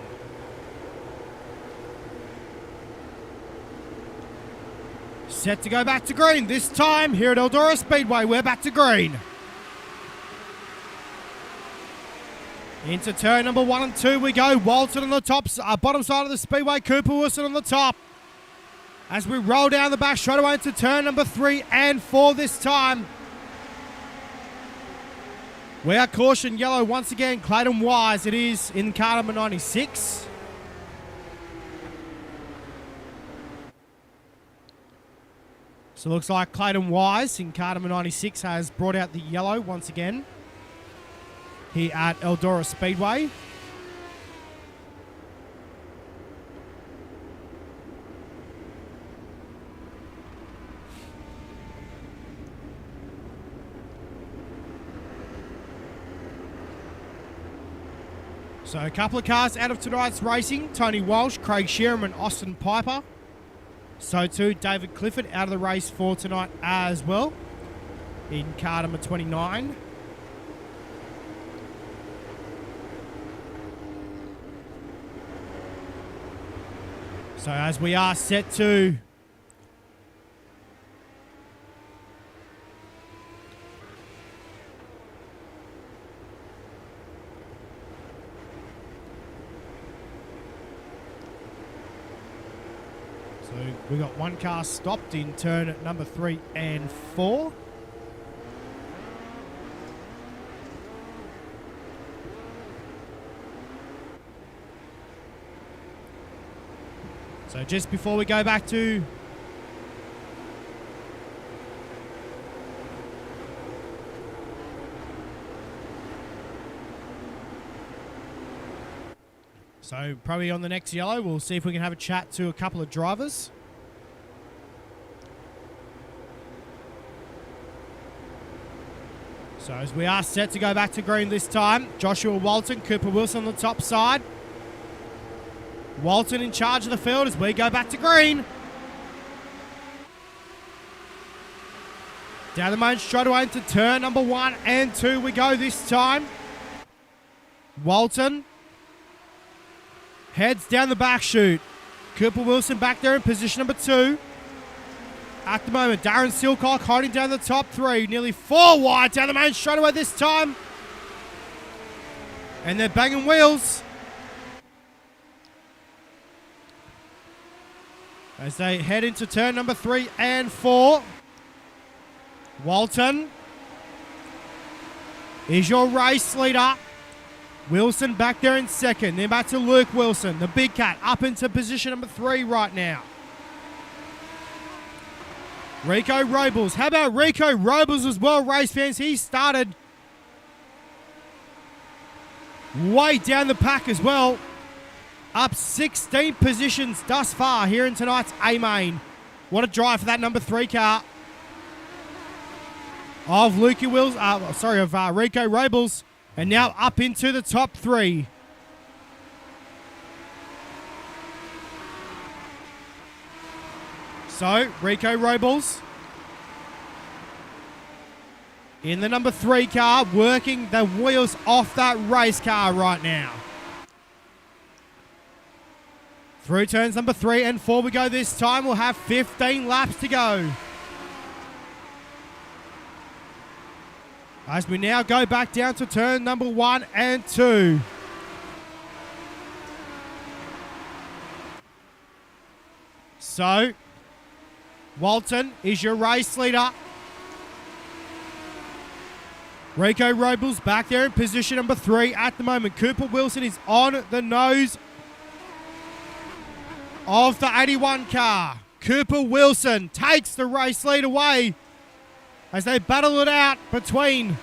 Set to go back to green. This time here at Eldora Speedway, we're back to green. Into turn number 1 and 2 we go. Walton on the top, bottom side of the speedway, Cooper Wilson on the top. As we roll down the back straight away into turn number 3 and 4 this time. We are caution yellow once again. Clayton Wise, it is in car number 96. So it looks like Clayton Wise in car number 96 has brought out the yellow once again here at Eldora Speedway. So a couple of cars out of tonight's racing. Tony Walsh, Craig Sheeran and Austin Piper. So too, David Clifford out of the race for tonight as well. In car number 29. So as we are set to we got one car stopped in turn number 3 and 4. So just before we go back to So probably on the next yellow, we'll see if we can have a chat to a couple of drivers. So as we are set to go back to green this time, Joshua Walton, Cooper Wilson on the top side. Walton in charge of the field as we go back to green. Down the main straightaway into turn number 1 and 2 we go this time. Walton heads down the back chute. Cooper Wilson back there in position number 2. At the moment, Darren Silcock holding down the top 3. Nearly 4 wide down the main straightaway this time. And they're banging wheels as they head into turn number 3 and 4. Walton is your race leader. Wilson back there in second. Then back to Luke Wilson, the big cat, up into position number 3 right now. Rico Robles. How about Rico Robles as well, race fans? He started way down the pack as well. Up 16 positions thus far here in tonight's A-Main. What a drive for that number 3 car of Rico Robles. And now up into the top 3. So, Rico Robles in the number 3 car, working the wheels off that race car right now. Through turns number 3 and 4 we go this time. We'll have 15 laps to go. As we now go back down to turn number 1 and 2. So, Walton is your race leader. Rico Robles back there in position number 3 at the moment. Cooper Wilson is on the nose of the 81 car. Cooper Wilson takes the race lead away as they battle it out between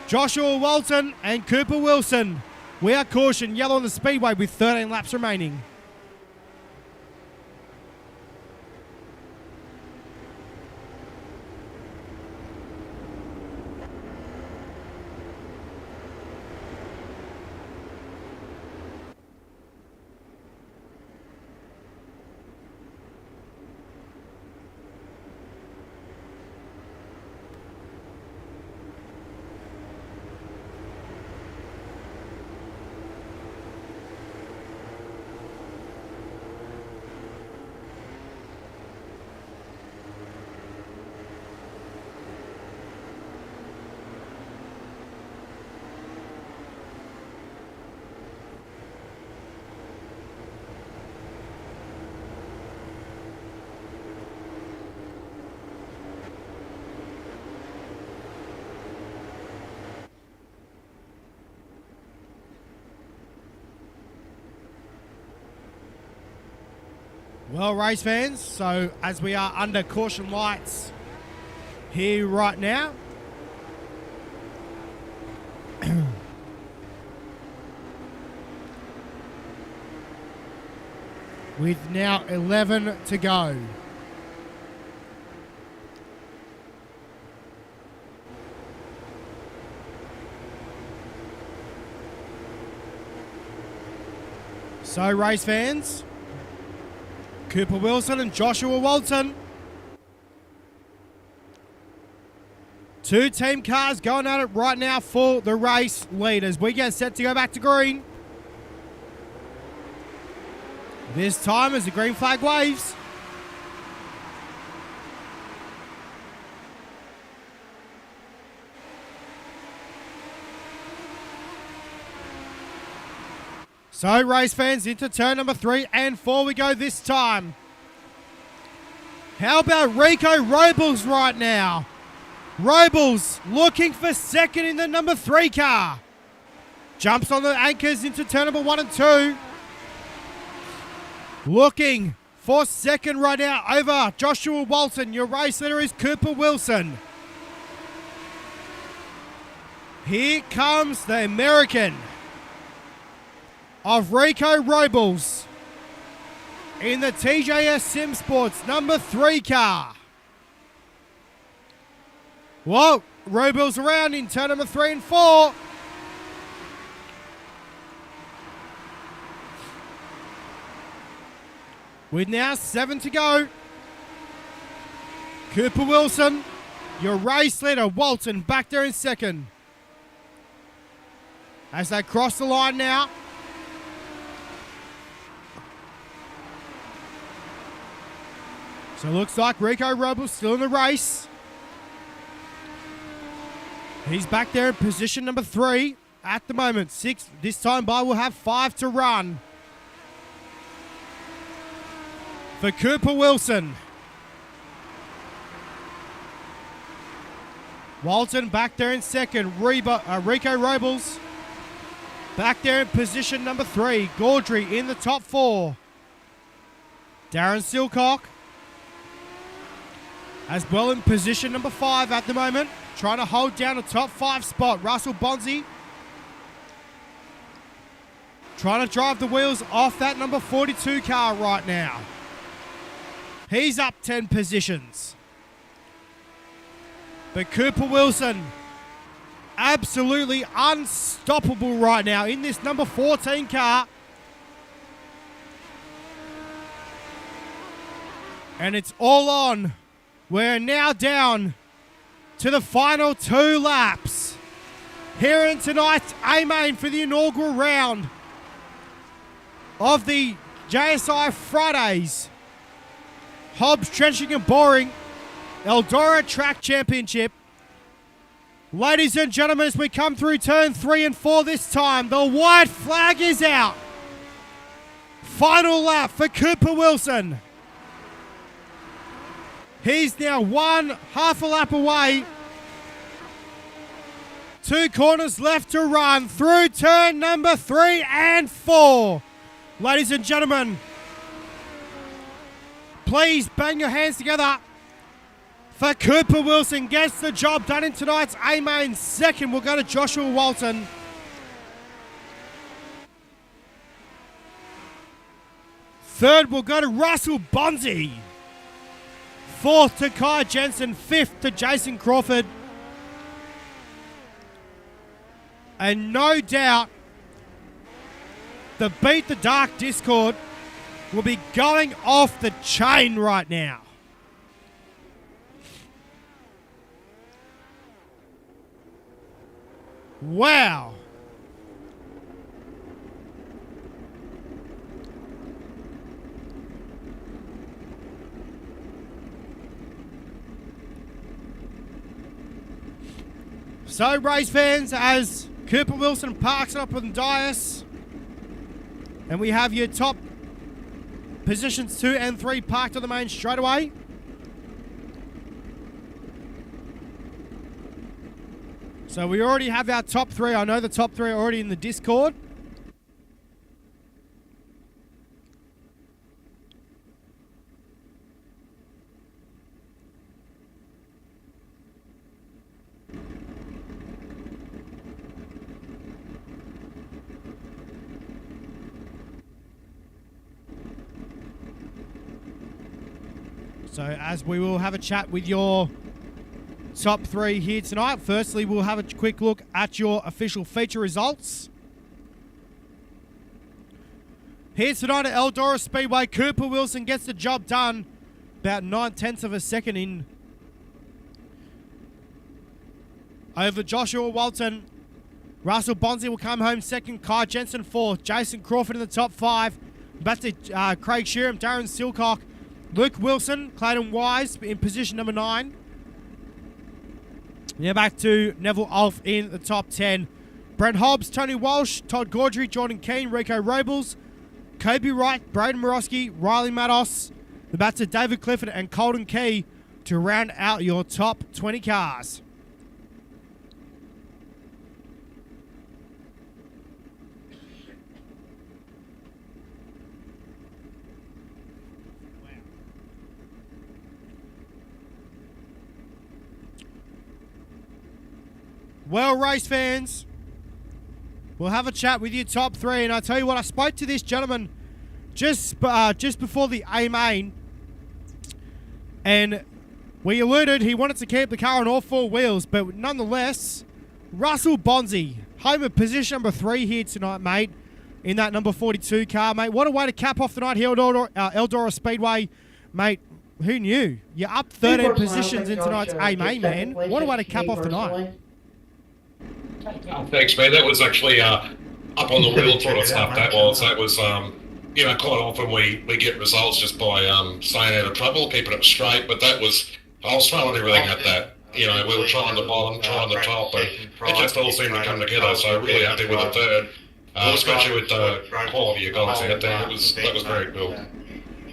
Joshua Walton and Cooper Wilson. We are caution, yellow on the speedway with 13 laps remaining. Well, race fans, so as we are under caution lights here right now, with now 11 to go. So, race fans, Cooper Wilson and Joshua Walton. 2 team cars going at it right now for the race leaders. We get set to go back to green. This time as the green flag waves. So, race fans, into turn number 3 and 4 we go this time. How about Rico Robles right now? Robles looking for second in the number 3 car. Jumps on the anchors into turn number 1 and 2. Looking for second right now over Joshua Walton. Your race leader is Cooper Wilson. Here comes the American of Rico Robles in the TJS Sim Sports number 3 car. Whoa, Robles around in turn number 3 and 4. With now 7 to go. Cooper Wilson, your race leader. Walton back there in second. As they cross the line now. So it looks like Rico Robles still in the race. He's back there in position number 3 at the moment. 6 this time by will have 5 to run. For Cooper Wilson. Walton back there in second. Rico Robles back there in position number 3. Gaudry in the top 4. Darren Silcock as well in position number 5 at the moment. Trying to hold down a top 5 spot. Russell Bonzi trying to drive the wheels off that number 42 car right now. He's up 10 positions. But Cooper Wilson, absolutely unstoppable right now in this number 14 car. And it's all on. We're now down to the final 2 laps here in tonight's A-Main for the inaugural round of the JSI Fridays Hobbs Trenching and Boring Eldora Track Championship. Ladies and gentlemen, as we come through turn 3 and 4 this time, the white flag is out. Final lap for Cooper Wilson. He's now half a lap away. 2 corners left to run through turn number 3 and 4. Ladies and gentlemen, please bang your hands together for Cooper Wilson. Gets the job done in tonight's A-Main. Second will go to Joshua Walton. Third will go to Russell Bonzi. Fourth to Kai Jensen. Fifth to Jason Crawford. And no doubt, the Beat the Dark Discord will be going off the chain right now. Wow. So, race fans, as Cooper Wilson parks up on the dais, and we have your top positions 2 and 3 parked on the main straightaway. So we already have our top 3. I know the top 3 are already in the Discord. So as we will have a chat with your top 3 here tonight. Firstly, we'll have a quick look at your official feature results. Here tonight at Eldora Speedway, Cooper Wilson gets the job done. About 9/10 of a second in over Joshua Walton. Russell Bonzi will come home second. Kai Jensen fourth. Jason Crawford in the top 5. Back to Craig Sheeran, Darren Silcock, Luke Wilson, Clayton Wise in position number 9. Now back to Neville Ulf in the top 10. Brent Hobbs, Tony Walsh, Todd Gaudry, Jordan Keane, Rico Robles, Kobe Wright, Braden Morosky, Riley Matos. The back to David Clifford and Colton Key to round out your top 20 cars. Well, race fans, we'll have a chat with your top 3. And I tell you what, I spoke to this gentleman just before the A-Main, and we alluded he wanted to keep the car on all 4 wheels, but nonetheless, Russell Bonzi, home of position number 3 here tonight, mate. in that number 42 car, mate. What a way to cap off the night here at Eldora Speedway, mate. Who knew? You're up 13 positions in tonight's AMA, man. What a way to cap off the night. Thanks, man. That was actually up on the wheel sort of stuff. That was quite often we get results just by staying out of trouble, keeping it straight. But I was throwing everything at that. We were trying the bottom, trying the top, and it just all seemed to come together. So really happy with the third, especially with the quality of guys out there. That was very cool.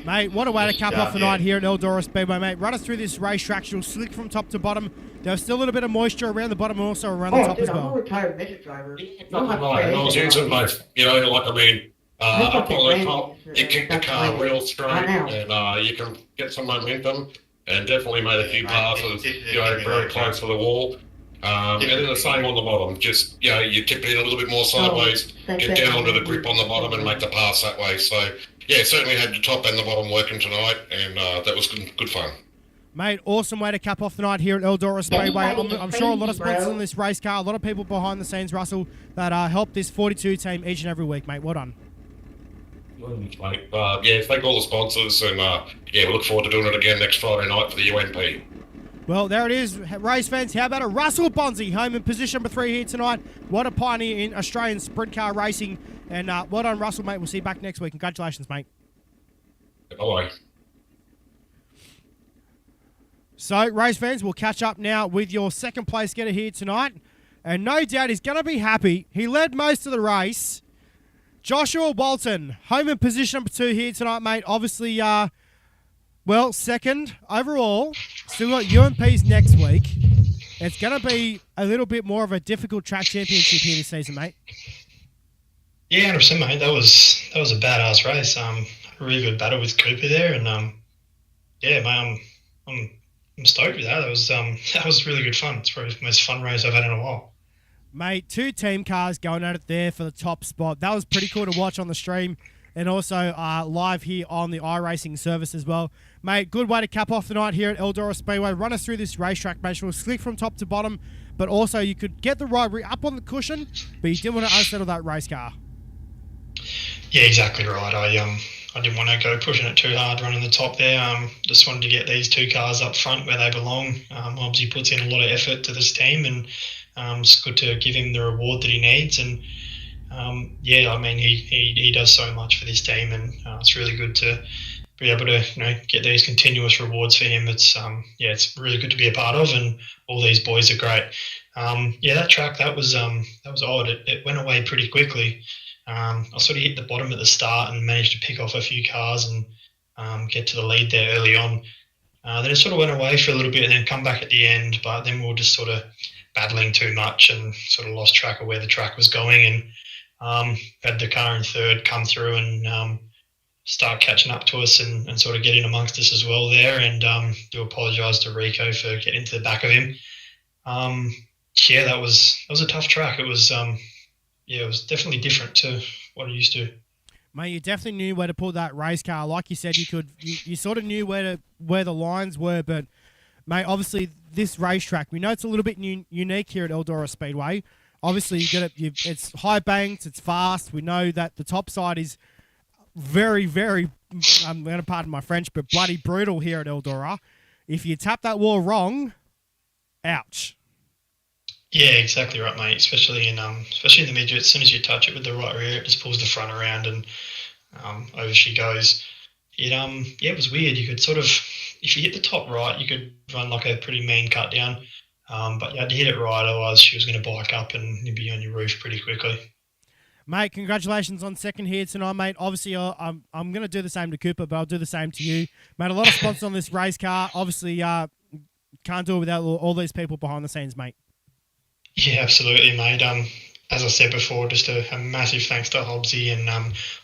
Mate, what a way to cap off the night here at Eldora Speedway, mate. Run us through this racetrack. You'll slick from top to bottom. There's still a little bit of moisture around the bottom and also around the top as well. I'm a retired midget driver. I was using both. Up on the top, you kick the car real straight, and you can get some momentum. And definitely made a few passes, very close to the wall. And then the same on the bottom. Just, you tip it a little bit more sideways, get down onto the grip on the bottom and make the pass that way. So, yeah, certainly had the top and the bottom working tonight, and that was good fun. Mate, awesome way to cap off the night here at Eldora Speedway. I'm sure a lot of sponsors in this race car, a lot of people behind the scenes, Russell, that help this 42 team each and every week, mate. Well done. Mate, thank all the sponsors, and we look forward to doing it again next Friday night for the UNP. Well, there it is, race fans. How about a Russell Bonzi, home in position number 3 here tonight. What a pioneer in Australian sprint car racing. And well done, Russell, mate. We'll see you back next week. Congratulations, mate. Bye-bye. So, race fans, we'll catch up now with your second place getter here tonight. And no doubt he's going to be happy. He led most of the race. Joshua Walton, home in position number 2 here tonight, mate. Obviously, second overall. Still got UMPs next week. It's going to be a little bit more of a difficult track championship here this season, mate. Yeah, 100%, mate. That was a badass race. A really good battle with Cooper there, and mate, I'm stoked with that. That was really good fun. It's probably the most fun race I've had in a while. Mate, 2 team cars going at it there for the top spot. That was pretty cool to watch on the stream and also live here on the iRacing service as well. Mate, good way to cap off the night here at Eldora Speedway. Run us through this racetrack, mate. We'll slick from top to bottom, but also you could get the rivalry up on the cushion, but you didn't want to unsettle that race car. Yeah, exactly right. I didn't want to go pushing it too hard running the top there. Just wanted to get these 2 cars up front where they belong. Obviously puts in a lot of effort to this team, and it's good to give him the reward that he needs. And he does so much for this team, and it's really good to be able to get these continuous rewards for him. It's really good to be a part of, and all these boys are great. That track that was odd. It went away pretty quickly. I sort of hit the bottom at the start and managed to pick off a few cars and get to the lead there early on. Then it sort of went away for a little bit and then come back at the end, but then we were just sort of battling too much and sort of lost track of where the track was going, and had the car in third come through and start catching up to us and sort of get in amongst us as well there, and do apologise to Rico for getting into the back of him. That was a tough track. It was it was definitely different to what I used to. Mate, you definitely knew where to put that race car. Like you said, you sort of knew where the lines were, but mate, obviously this racetrack, we know it's a little bit unique here at Eldora Speedway. Obviously, it's high banked, it's fast. We know that the top side is very, very, I'm going to pardon my French, but bloody brutal here at Eldora. If you tap that wall wrong, ouch. Yeah, exactly right, mate. Especially in the midget, as soon as you touch it with the right rear, it just pulls the front around and over she goes. It was weird. You could sort of, if you hit the top right, you could run like a pretty mean cut down, but you had to hit it right, otherwise she was going to bike up and you'd be on your roof pretty quickly. Mate, congratulations on second here tonight, mate. Obviously, I'm going to do the same to Cooper, but I'll do the same to you. Mate, a lot of sponsors on this race car. Obviously, can't do it without all these people behind the scenes, mate. Yeah, absolutely, mate. As I said before, just a massive thanks to Hobbsy and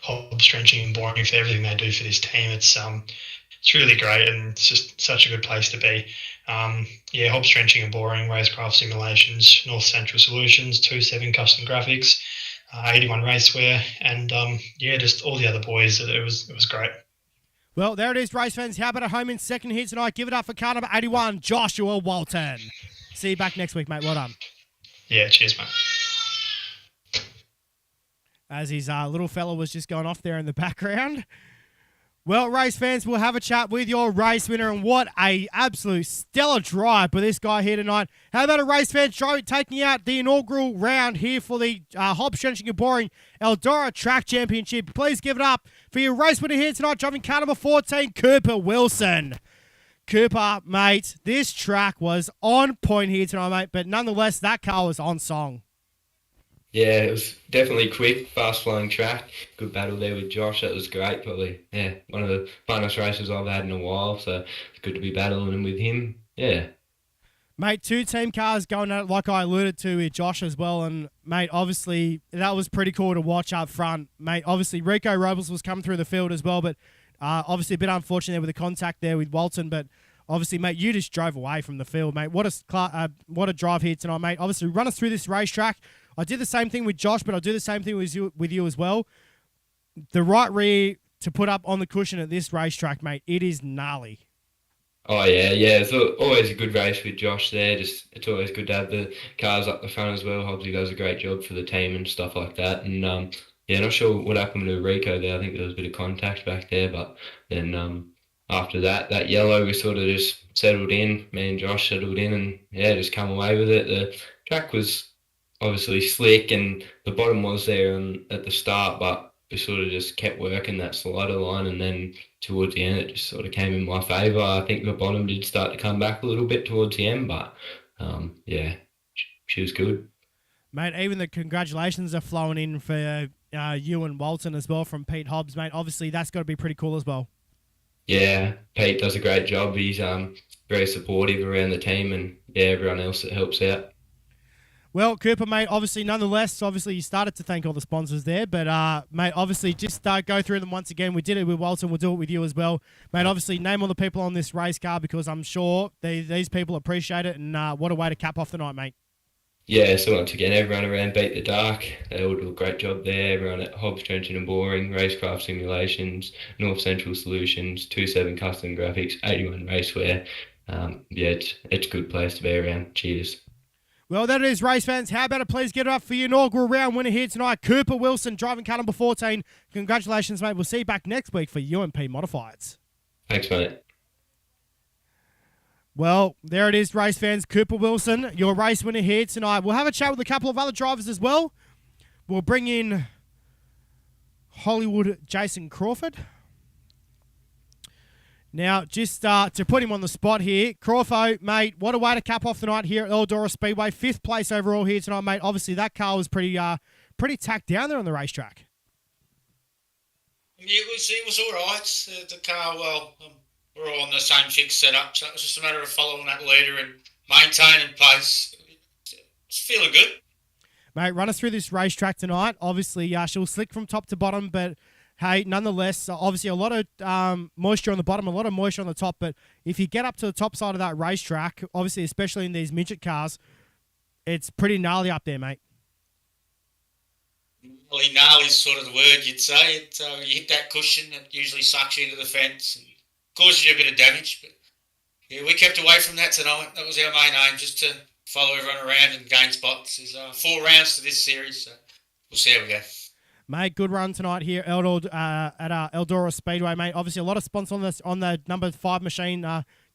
Hobbs Trenching and Boring for everything they do for this team. It's really great, and it's just such a good place to be. Hobbs Trenching and Boring, Racecraft Simulations, North Central Solutions, 27 Custom Graphics, 81 Racewear, and just all the other boys. It was great. Well, there it is, race fans. How about a home in second here tonight? Give it up for car number 81, Joshua Walton. See you back next week, mate. Well done. Yeah, cheers, mate. as his little fella was just going off there in the background. Well, race fans, we'll have a chat with your race winner, and what a absolute stellar drive by this guy here tonight. How about a race fan taking out the inaugural round here for the HOBBS Trenching and Boring Eldora Track Championship? Please give it up for your race winner here tonight, driving car number 14, Cooper Wilson. Cooper, mate, this track was on point here tonight, mate, but nonetheless, that car was on song. Yeah, it was definitely quick, fast-flowing track. Good battle there with Josh. That was great. Probably, yeah, one of the funnest races I've had in a while. So it's good to be battling with him. Yeah. Mate, 2 team cars going at it, like I alluded to with Josh as well. And, mate, obviously, that was pretty cool to watch up front. Mate, obviously, Rico Robles was coming through the field as well, but obviously a bit unfortunate there with the contact there with Walton. But, obviously, mate, you just drove away from the field, mate. What a drive here tonight, mate. Obviously, run us through this racetrack. I did the same thing with Josh, but I'll do the same thing with you as well. The right rear to put up on the cushion at this racetrack, mate, it is gnarly. Oh, yeah. It's always a good race with Josh there. It's always good to have the cars up the front as well. Hobbsy does a great job for the team and stuff like that. And, not sure what happened to Rico there. I think there was a bit of contact back there, but then after that yellow, we sort of just settled in. Me and Josh settled in and, just come away with it. The track was obviously slick and the bottom was there at the start, but we sort of just kept working that slider line, and then towards the end it just sort of came in my favour. I think the bottom did start to come back a little bit towards the end, but she was good. Mate, even the congratulations are flowing in for you and Walton as well from Pete Hobbs, mate. Obviously that's got to be pretty cool as well. Yeah, Pete does a great job. He's very supportive around the team and everyone else that helps out. Well, Cooper, mate, obviously, nonetheless, you started to thank all the sponsors there, but, mate, obviously, just go through them once again. We did it with Walton. We'll do it with you as well. Mate, obviously, name all the people on this race car because I'm sure these people appreciate it, and what a way to cap off the night, mate. Yeah, so once again, everyone around Beat the Dark, they all do a great job there. Everyone at HOBBS Trenching and Boring, Racecraft Simulations, North Central Solutions, 27 Custom Graphics, 81 Racewear. It's a good place to be around. Cheers. Well, that is race fans. How about it? Please get it up for your inaugural round winner here tonight, Cooper Wilson, driving car number 14. Congratulations, mate. We'll see you back next week for UMP Modifieds. Thanks, mate. Well, there it is, race fans. Cooper Wilson, your race winner here tonight. We'll have a chat with a couple of other drivers as well. We'll bring in Hollywood Jason Crawford. Now, just to put him on the spot here, Crawford, mate, what a way to cap off the night here at Eldora Speedway. 5th place overall here tonight, mate. Obviously, that car was pretty tacked down there on the racetrack. It was all right. The car, we're all on the same fixed setup, so it was just a matter of following that leader and maintaining pace. It's feeling good. Mate, run us through this racetrack tonight. Obviously, she'll slick from top to bottom, but hey, nonetheless, obviously a lot of moisture on the bottom, a lot of moisture on the top, but if you get up to the top side of that racetrack, obviously, especially in these midget cars, it's pretty gnarly up there, mate. Gnarly is sort of the word you'd say. You hit that cushion, it usually sucks you into the fence and causes you a bit of damage. But yeah, we kept away from that tonight. That was our main aim, just to follow everyone around and gain spots. There's 4 rounds to this series, so we'll see how we go. Mate, good run tonight here at Eldora Speedway, mate. Obviously, a lot of sponsors on the number 5 machine.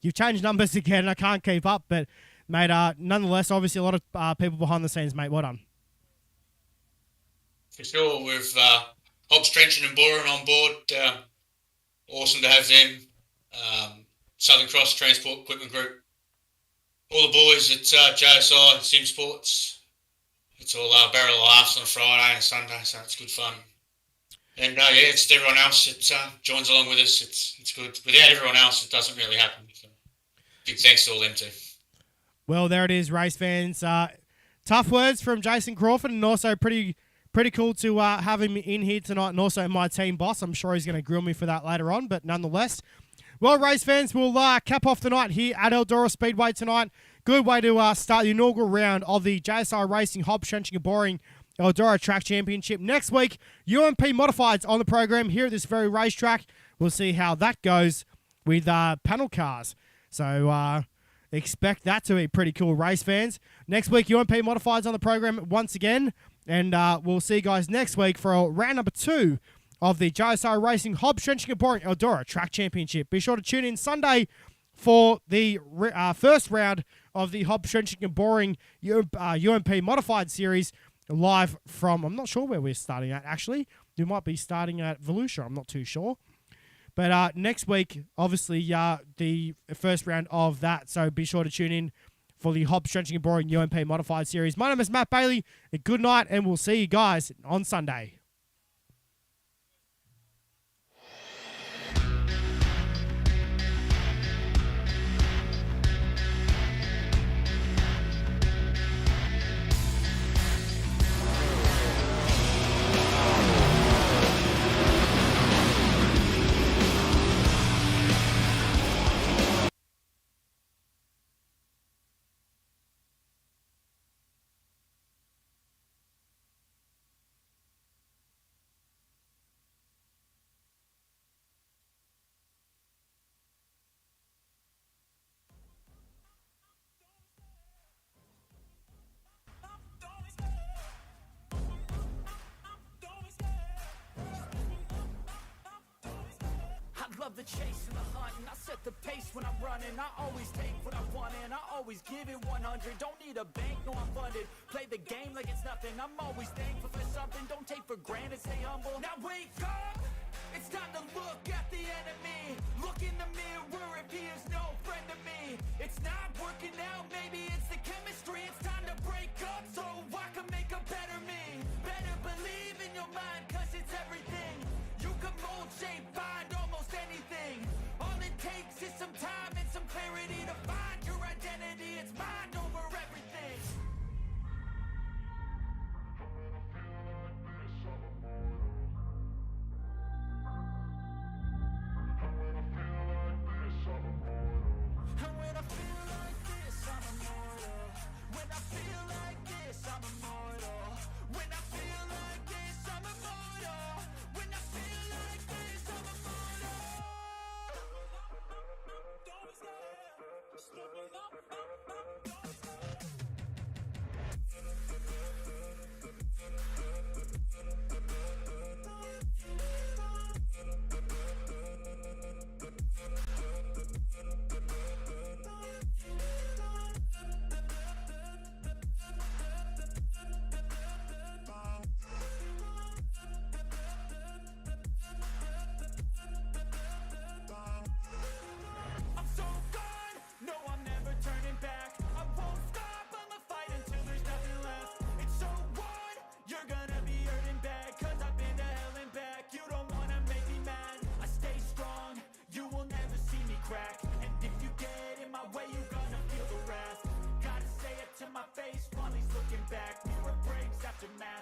You've changed numbers again, and I can't keep up. But, mate, nonetheless, obviously, a lot of people behind the scenes, mate. Well done. For sure. We've HOBBS Trenching and Boring on board. Awesome to have them. Southern Cross Transport Equipment Group. All the boys at JSI, Sim Sports. It's all barrel of laughs on a Friday and a Sunday, so it's good fun. And it's everyone else that joins along with us. It's good. Without everyone else, it doesn't really happen. So big thanks to all them too. Well, there it is, race fans. Tough words from Jason Crawford, and also pretty cool to have him in here tonight, and also my team boss. I'm sure he's going to grill me for that later on, but nonetheless. Well, race fans, we'll cap off the night here at Eldora Speedway tonight. Good way to start the inaugural round of the JSI Racing HOBBS Trenching and Boring Eldora Track Championship. Next week, UMP Modifieds on the program here at this very racetrack. We'll see how that goes with panel cars. So expect that to be pretty cool, race fans. Next week, UMP Modifieds on the program once again. And we'll see you guys next week for round number 2 of the JSR Racing Hobbs Trenching and Boring Eldora Track Championship. Be sure to tune in Sunday for the first round of the Hobbs Trenching and Boring UMP Modified Series live from, I'm not sure where we're starting at, actually. We might be starting at Volusia, I'm not too sure. But next week, obviously, the first round of that. So be sure to tune in for the Hobbs Trenching and Boring UMP Modified Series. My name is Matt Bailey. Good night, and we'll see you guys on Sunday. Love the chase and the hunt, and I set the pace when I'm running. I always take what I want and I always give it 100. Don't need a bank, no I'm funded. Play the game like it's nothing. I'm always thankful for something. Don't take for granted, stay humble. Now wake up, it's time to look at the enemy. Look in the mirror if he is no friend to me. It's not working out, maybe it's the chemistry. It's time to break up so I can make a better me. Better believe in your mind, cause it's everything. You can mold, shape, find almost anything. All it takes is some time and some clarity to find your identity. It's mind over everything. And when I feel like this, I'm immortal. When I feel like this, I'm immortal. When I feel like this, I'm immortal. When I feel like this, I'm immortal. Don't I'm so gone, no I'm never turning back. I won't stop, I'ma fight until there's nothing left. It's so what? You're gonna be hurting bad, cause I've been to hell and back. You don't wanna make me mad, I stay strong, you will never see me crack. And if you get in my way, you're gonna feel the wrath. Gotta say it to my face while he's looking back. Mirror breaks after math.